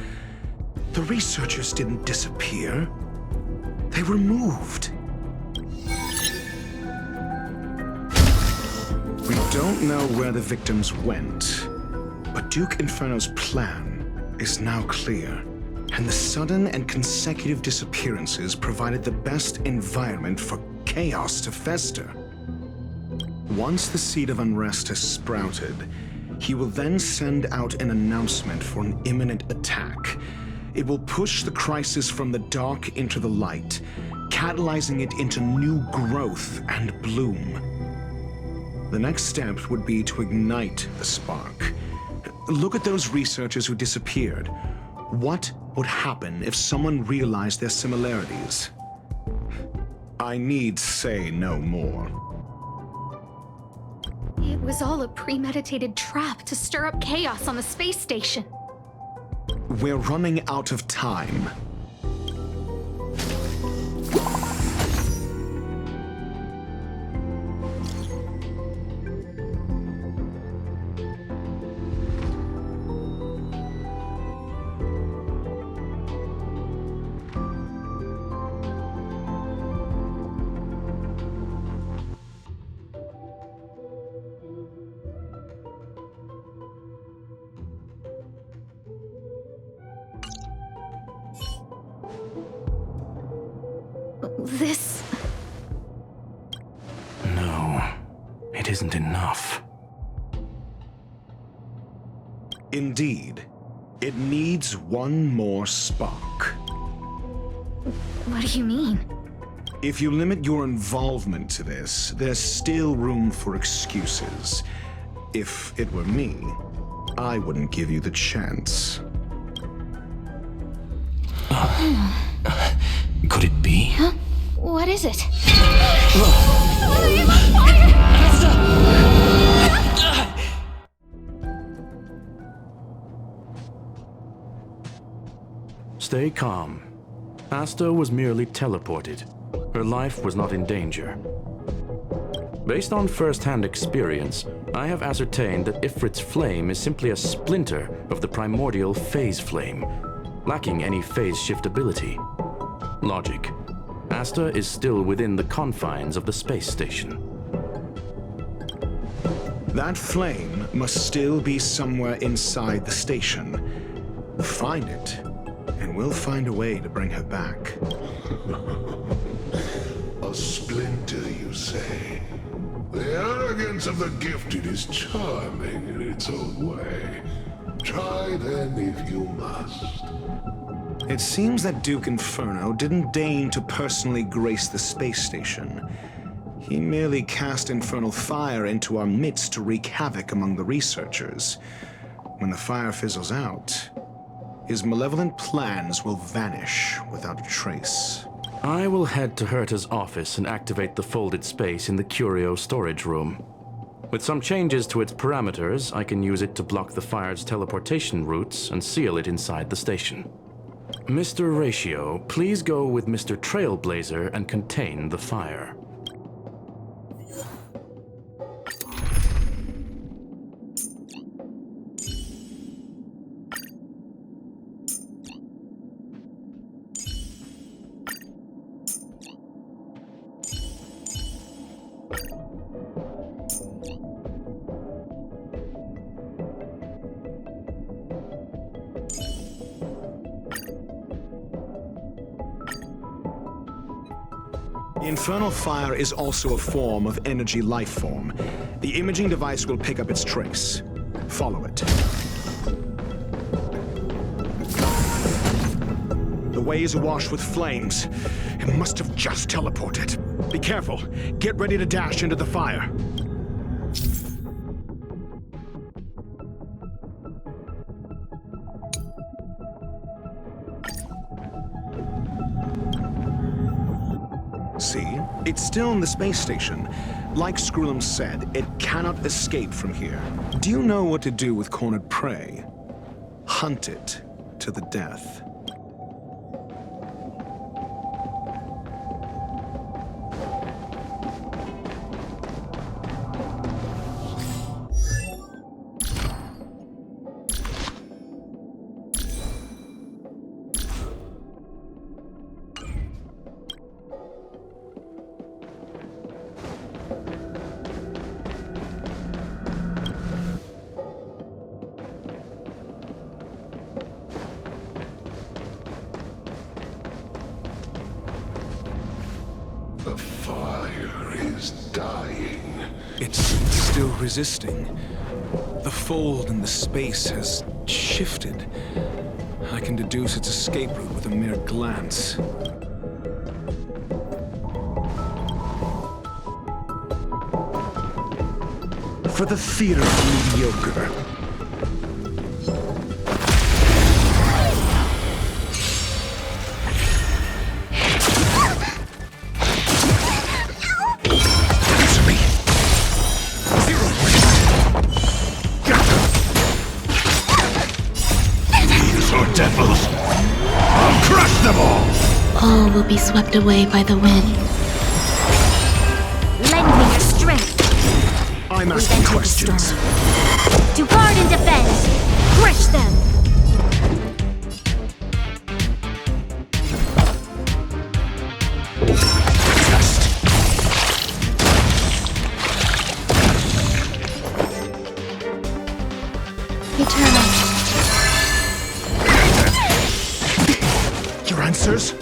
The researchers didn't disappear. They were moved. We don't know where the victims went, but Duke Inferno's plan is now clear. And the sudden and consecutive disappearances provided the best environment for chaos to fester. Once the seed of unrest has sprouted, he will then send out an announcement for an imminent attack. It will push the crisis from the dark into the light, catalyzing it into new growth and bloom. The next step would be to ignite the spark. Look at those researchers who disappeared. What would happen if someone realized their similarities? I need say no more. It was all a premeditated trap to stir up chaos on the space station. We're running out of time. This... No, it isn't enough. Indeed, it needs one more spark. What do you mean? If you limit your involvement to this, there's still room for excuses. If it were me, I wouldn't give you the chance. Could it be? Huh? What is it? Stay calm. Asta was merely teleported. Her life was not in danger. Based on first-hand experience, I have ascertained that Ifrit's flame is simply a splinter of the primordial phase flame, lacking any phase shift ability. Logic. Asta is still within the confines of the space station. That flame must still be somewhere inside the station. Find it, and we'll find a way to bring her back. A splinter, you say? The arrogance of the gifted is charming in its own way. Try then if you must. It seems that Duke Inferno didn't deign to personally grace the space station. He merely cast infernal fire into our midst to wreak havoc among the researchers. When the fire fizzles out, his malevolent plans will vanish without a trace. I will head to Herta's office and activate the folded space in the curio storage room. With some changes to its parameters, I can use it to block the fire's teleportation routes and seal it inside the station. Mr. Ratio, please go with Mr. Trailblze and contain the fire. The infernal fire is also a form of energy life form. The imaging device will pick up its trace. Follow it. The way is awash with flames. It must have just teleported. Be careful. Get ready to dash into the fire. See? It's still in the space station. Like Skrullum said, it cannot escape from here. Do you know what to do with cornered prey? Hunt it to the death. dying. It's still resisting. The fold in the space has shifted. I can deduce its escape route with a mere glance. For the theater of mediocre. Devils! I'll crush them all! All will be swept away by the wind. Lend me your strength. I'm asking questions. To guard and defend. Crush them. Eternal. Your answers?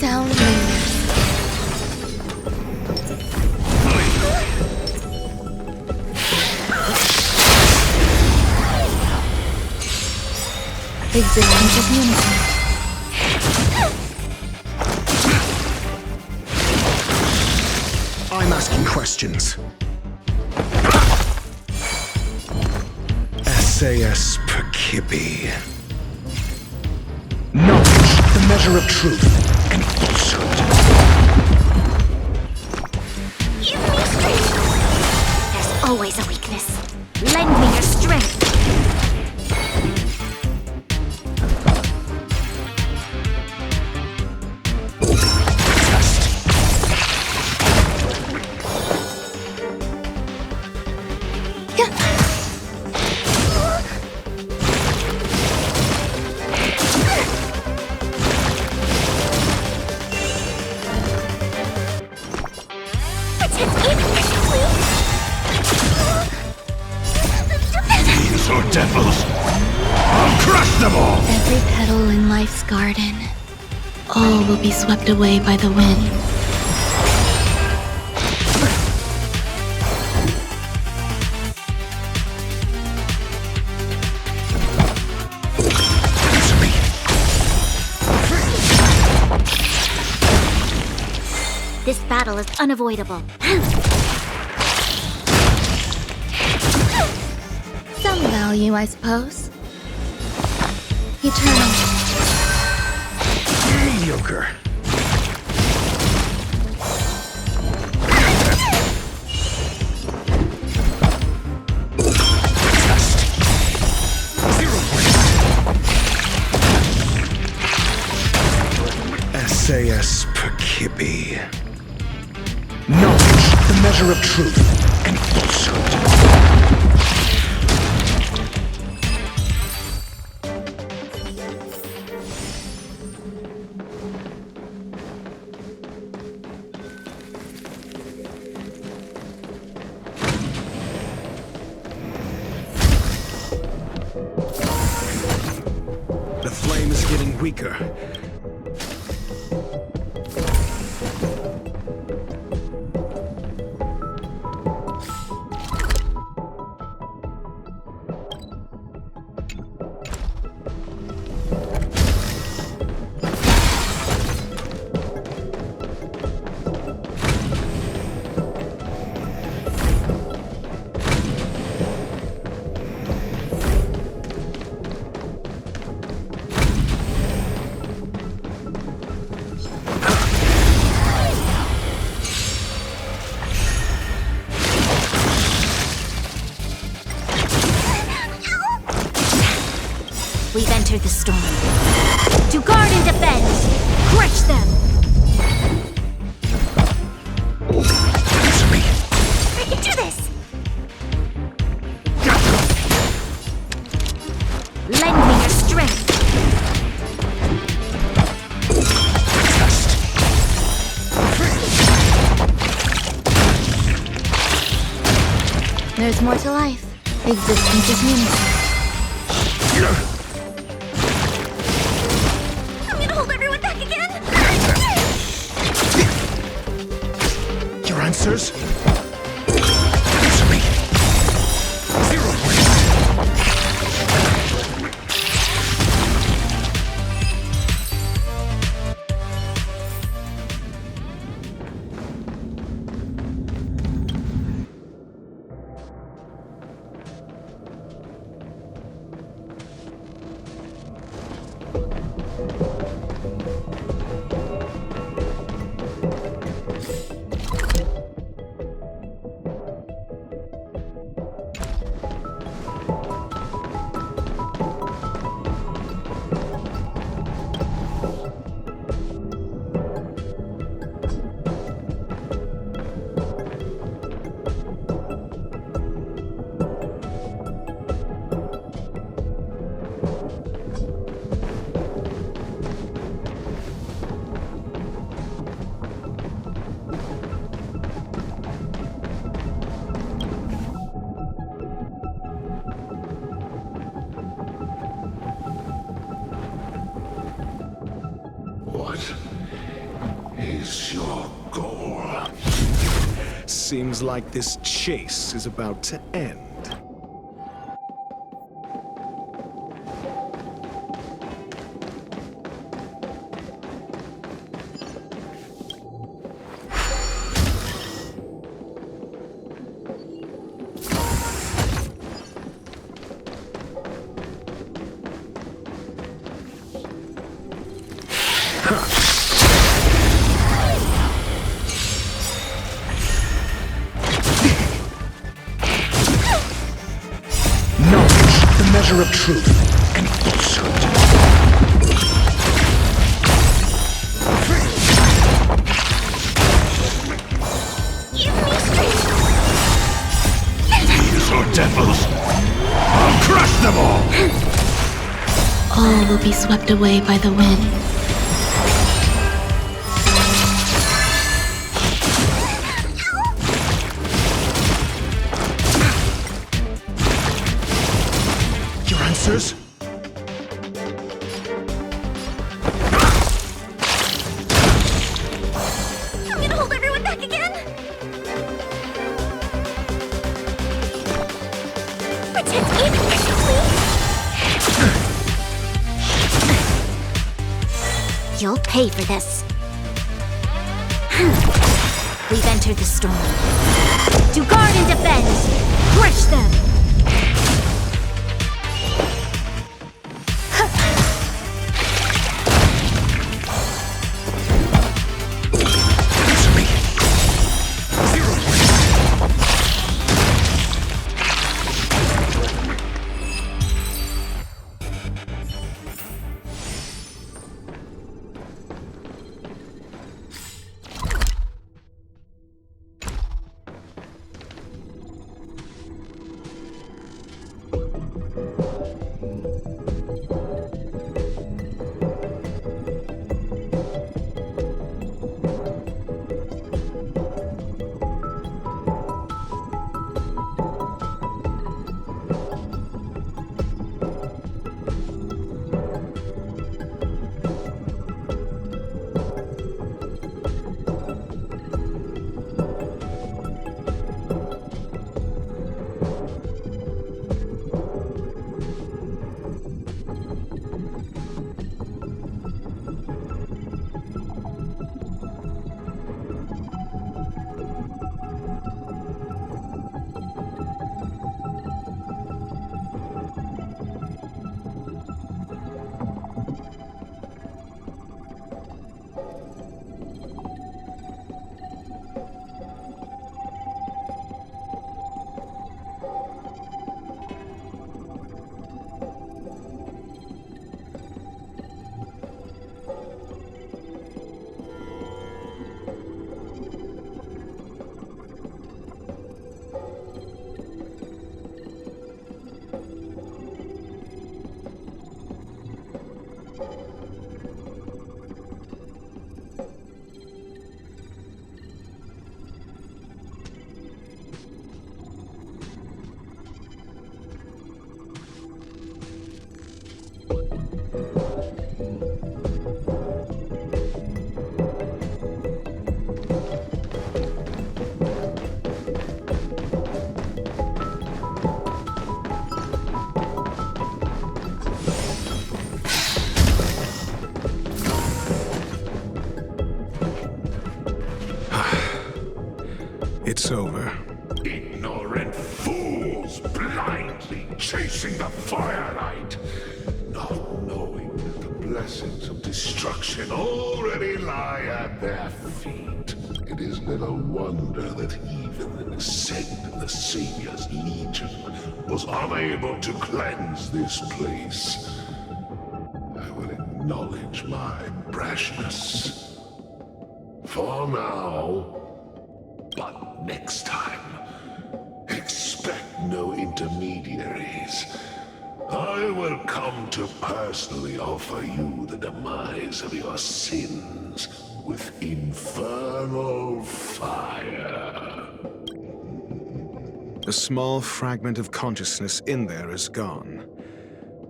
Sound lingers. Existence is unity. I'm asking questions. SAS Perkibi. Knowledge, the measure of truth and falsehood. Give me strength. There's always a weakness. Lend me your strength. These are devils! I'll crush them all! Every petal in life's garden. All will be swept away by the wind. This battle is unavoidable. Some value, I suppose. Eternal. Mediocre. SAS Perkibi. Knowledge, the measure of truth and falsehood. The flame is getting weaker. We've entered the storm. To guard and defend! Crush them! I can do this! Lend me your strength! There's more to life. Existence is meaningful. I'm gonna hold everyone back again! Your answers? What is your goal? Seems like this chase is about to end. Knowledge, the measure of truth and falsehood. Give me strength! These are devils! I'll crush them all! All will be swept away by the wind. Your answers? I'm gonna hold everyone back again! Protect me, please! You'll pay for this. We've entered the storm. To guard and defend! Crush them! blessings of destruction already lie at their feet. It is little wonder that even the ascent of the Savior's Legion was unable to cleanse this place. I will acknowledge my brashness. For now. But next time, expect no intermediaries. I will come to personally offer you the demise of your sins with infernal fire. The small fragment of consciousness in there is gone.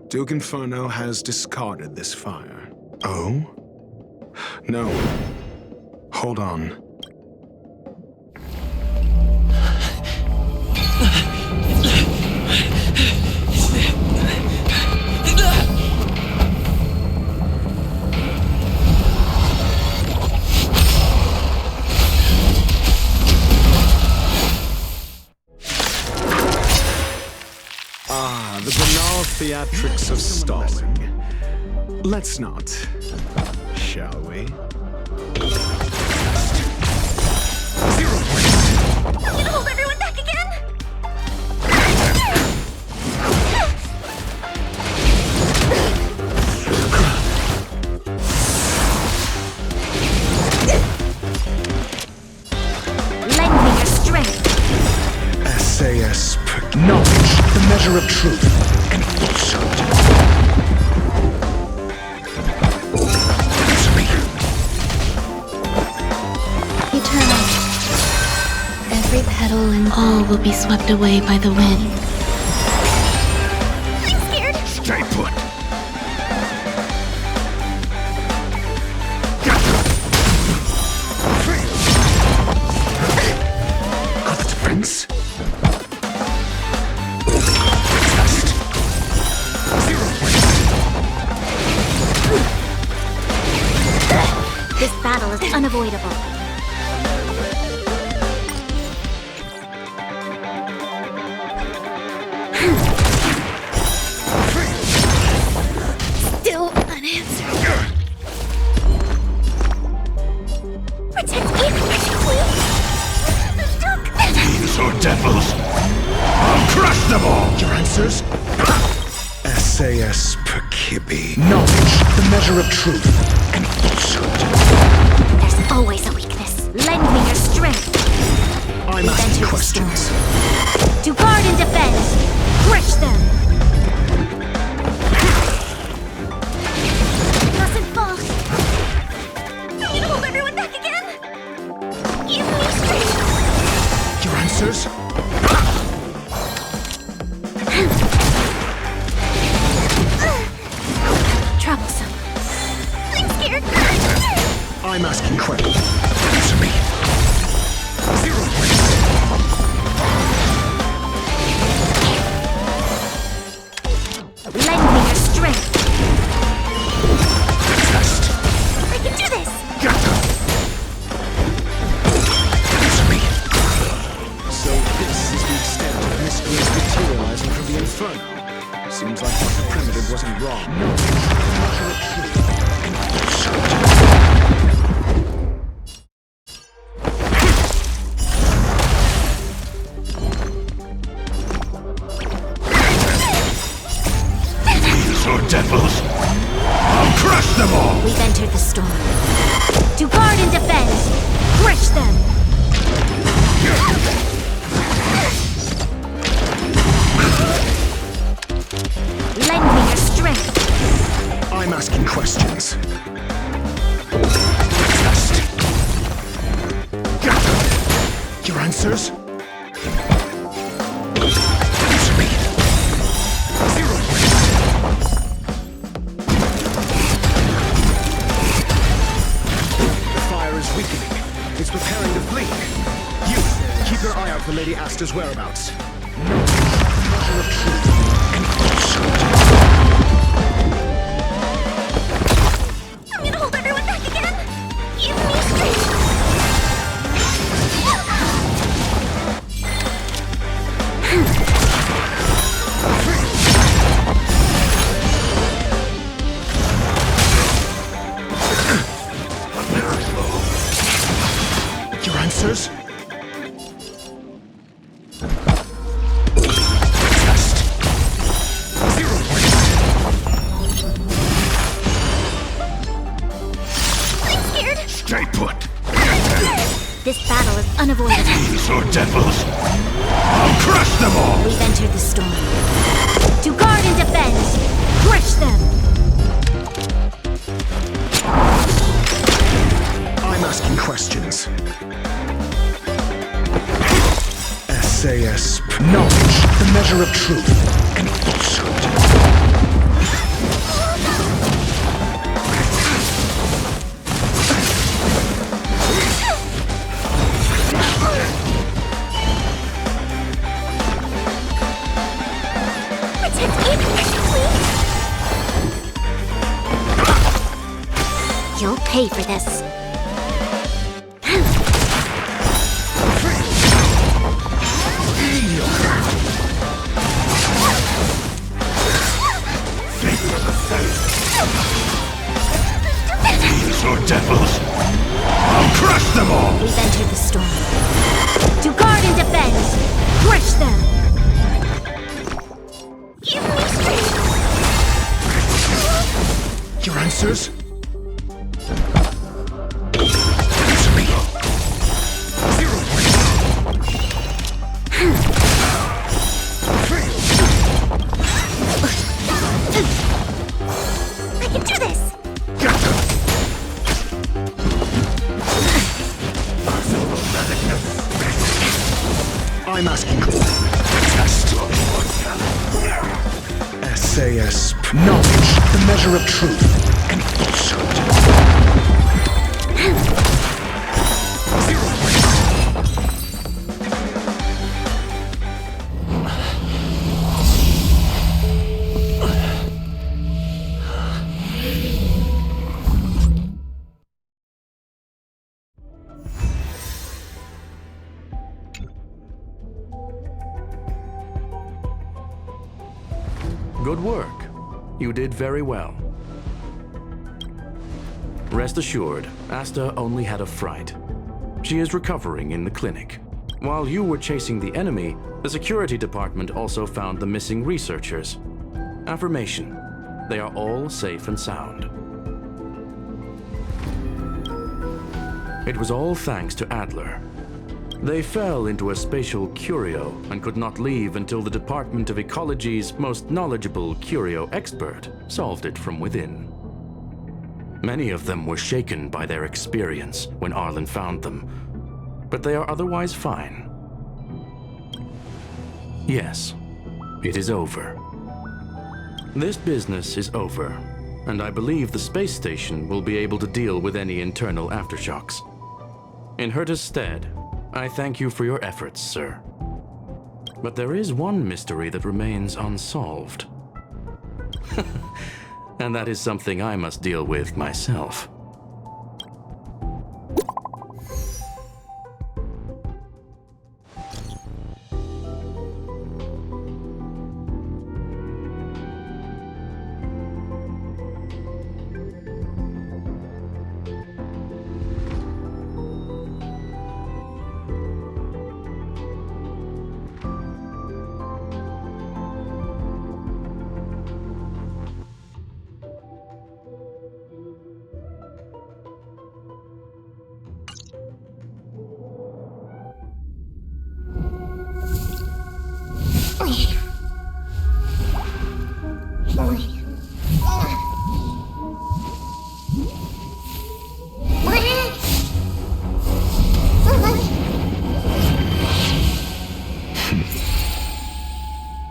Duke Inferno has discarded this fire. Oh? No. Hold on. The banal theatrics of stalling. Let's not, shall we? I'm gonna hold everyone back again! Lend me your strength! SAS knowledge, the measure of truth and falsehood. Eternal. Every petal and all will be swept away by the wind. I'm scared! Stay put. Got the defense? This battle is unavoidable. Still unanswered. Protect me, please! These are devils! I'll crush them all! Your answers? SAS Perkibi. Knowledge, the measure of truth and falsehood. There's always a weakness. Lend me your strength. I'm asking questions. To guard and defend. Crush them. Mustn't fall. I'm gonna hold everyone back again. Give me strength. Your answers? Troublesome. I'm scared. I'm asking questions. Answer me. Zero points. Lend me your strength. Test. I can do this. Answer me. So this is the extent of mysteries materializing from the Inferno. Seems like Dr. Primitive wasn't wrong. These are devils! I'll crush them all! We've entered the storm. To guard and defend. Crush them. Lend me your strength. I'm asking questions. Test. Your answers? Answer me. Zero points. The fire is weakening. It's preparing to flee. You, keep your eye out for Lady Asta's whereabouts. Measure of truth and falsehood. I'm gonna hold everyone back again. Give me strength. answers? Stay put! This battle is unavoidable. These are devils! I'll crush them all! We've entered the storm. To guard and defend! Crush them! I'm asking questions. SAS. Knowledge, the measure of truth and falsehood. You'll pay for this. These are devils! I'll crush them all! We've entered the storm. To guard and defend! Crush them! Give me strength! Your answers? I'm asking. SAS. Knowledge, the measure of truth and falsehood. Good work. You did very well. Rest assured, Asta only had a fright. She is recovering in the clinic. While you were chasing the enemy, the security department also found the missing researchers. Affirmation: they are all safe and sound. It was all thanks to Adler. They fell into a spatial curio and could not leave until the Department of Ecology's most knowledgeable curio expert solved it from within. Many of them were shaken by their experience when Arlen found them, but they are otherwise fine. Yes, it is over. This business is over, and I believe the space station will be able to deal with any internal aftershocks. In Herta's stead, I thank you for your efforts, sir. But there is one mystery that remains unsolved. And that is something I must deal with myself.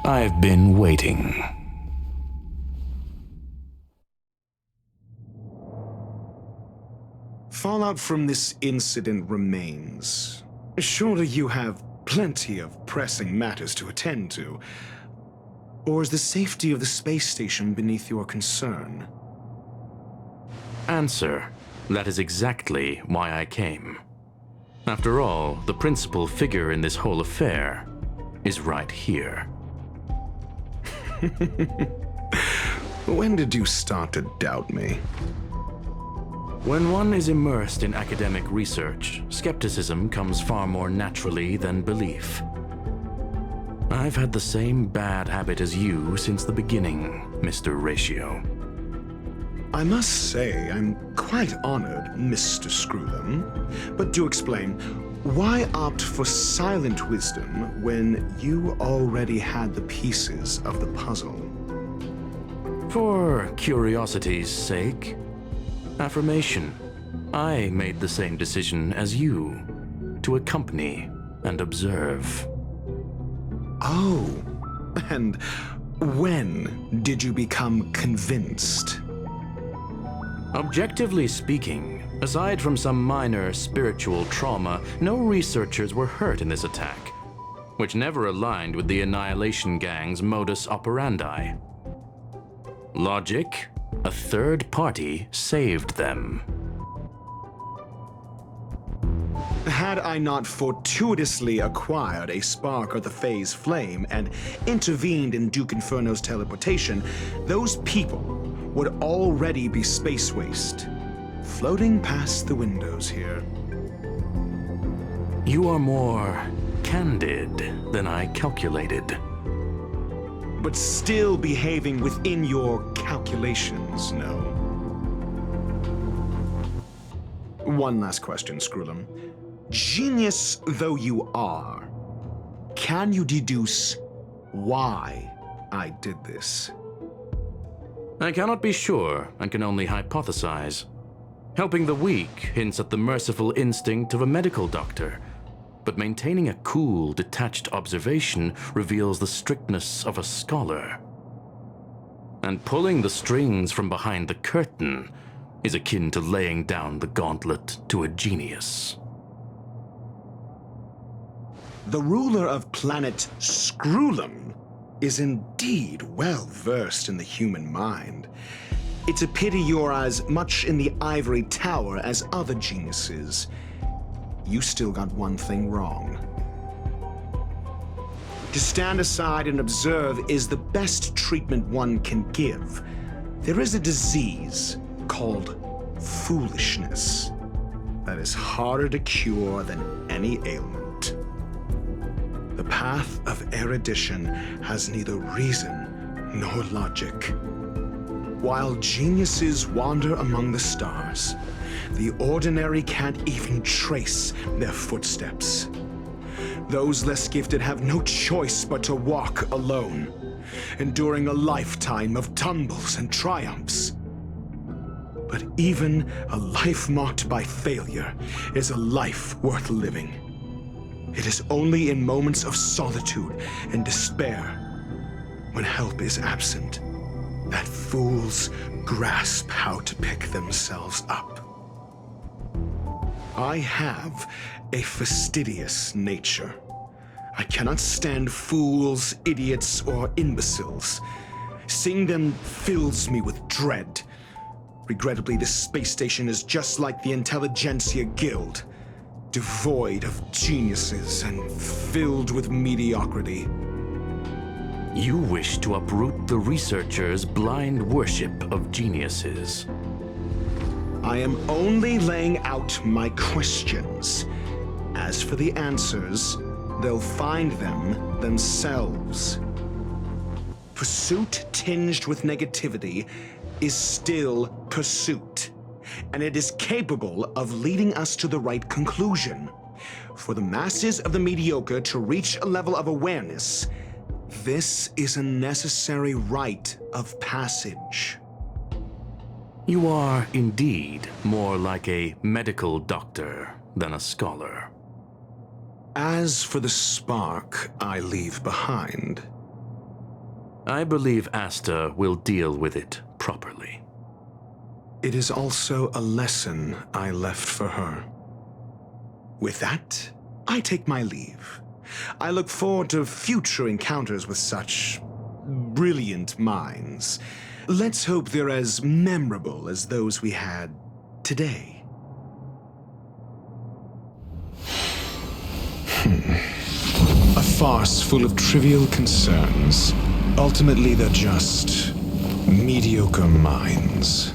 I've been waiting. Fallout from this incident remains. Surely you have plenty of pressing matters to attend to. Or is the safety of the space station beneath your concern? Answer: that is exactly why I came. After all, the principal figure in this whole affair is right here. When did you start to doubt me? When one is immersed in academic research, skepticism comes far more naturally than belief. I've had the same bad habit as you since the beginning, Mr. Ratio. I must say, I'm quite honored, Mr. Screw'em. But do explain, why opt for silent wisdom when you already had the pieces of the puzzle? For curiosity's sake. Affirmation. I made the same decision as you, to accompany and observe. Oh, and when did you become convinced? Objectively speaking, aside from some minor spiritual trauma, no researchers were hurt in this attack, which never aligned with the Annihilation Gang's modus operandi. Logic, a third party saved them. Had I not fortuitously acquired a spark of the Phase Flame and intervened in Duke Inferno's teleportation, those people would already be space waste, floating past the windows here. You are more candid than I calculated. But still behaving within your calculations, no? One last question, Screw'em. Genius though you are, can you deduce why I did this? I cannot be sure and can only hypothesize. Helping the weak hints at the merciful instinct of a medical doctor, but maintaining a cool, detached observation reveals the strictness of a scholar. And pulling the strings from behind the curtain is akin to laying down the gauntlet to a genius. The ruler of planet Screw'em is indeed well versed in the human mind. It's a pity you're as much in the ivory tower as other geniuses. You still got one thing wrong. To stand aside and observe is the best treatment one can give. There is a disease called foolishness that is harder to cure than any ailment. The path of erudition has neither reason nor logic. While geniuses wander among the stars, the ordinary can't even trace their footsteps. Those less gifted have no choice but to walk alone, enduring a lifetime of tumbles and triumphs. But even a life marked by failure is a life worth living. It is only in moments of solitude and despair, when help is absent, that fools grasp how to pick themselves up. I have a fastidious nature. I cannot stand fools, idiots, or imbeciles. Seeing them fills me with dread. Regrettably, this space station is just like the Intelligentsia Guild, devoid of geniuses and filled with mediocrity. You wish to uproot the researchers' blind worship of geniuses. I am only laying out my questions. As for the answers, they'll find them themselves. Pursuit tinged with negativity is still pursuit, and it is capable of leading us to the right conclusion. For the masses of the mediocre to reach a level of awareness, this is a necessary rite of passage. You are indeed more like a medical doctor than a scholar. As for the spark I leave behind, I believe Asta will deal with it properly. It is also a lesson I left for her. With that, I take my leave. I look forward to future encounters with such brilliant minds. Let's hope they're as memorable as those we had today. A farce full of trivial concerns. Ultimately, they're just mediocre minds.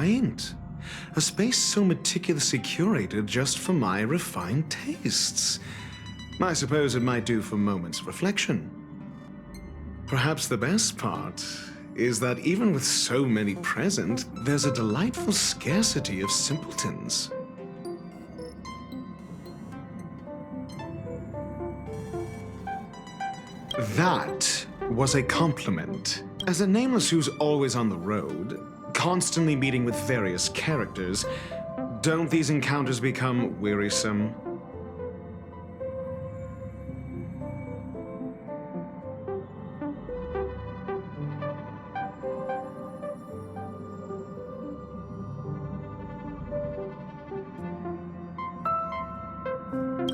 Quaint. A space so meticulously curated just for my refined tastes. I suppose it might do for moments of reflection. Perhaps the best part is that even with so many present, there's a delightful scarcity of simpletons. That was a compliment. As a nameless who's always on the road, constantly meeting with various characters, don't these encounters become wearisome?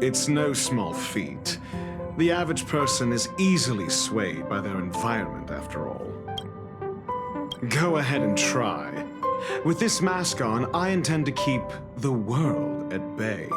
It's no small feat. The average person is easily swayed by their environment, after all. Go ahead and try. With this mask on, I intend to keep the world at bay.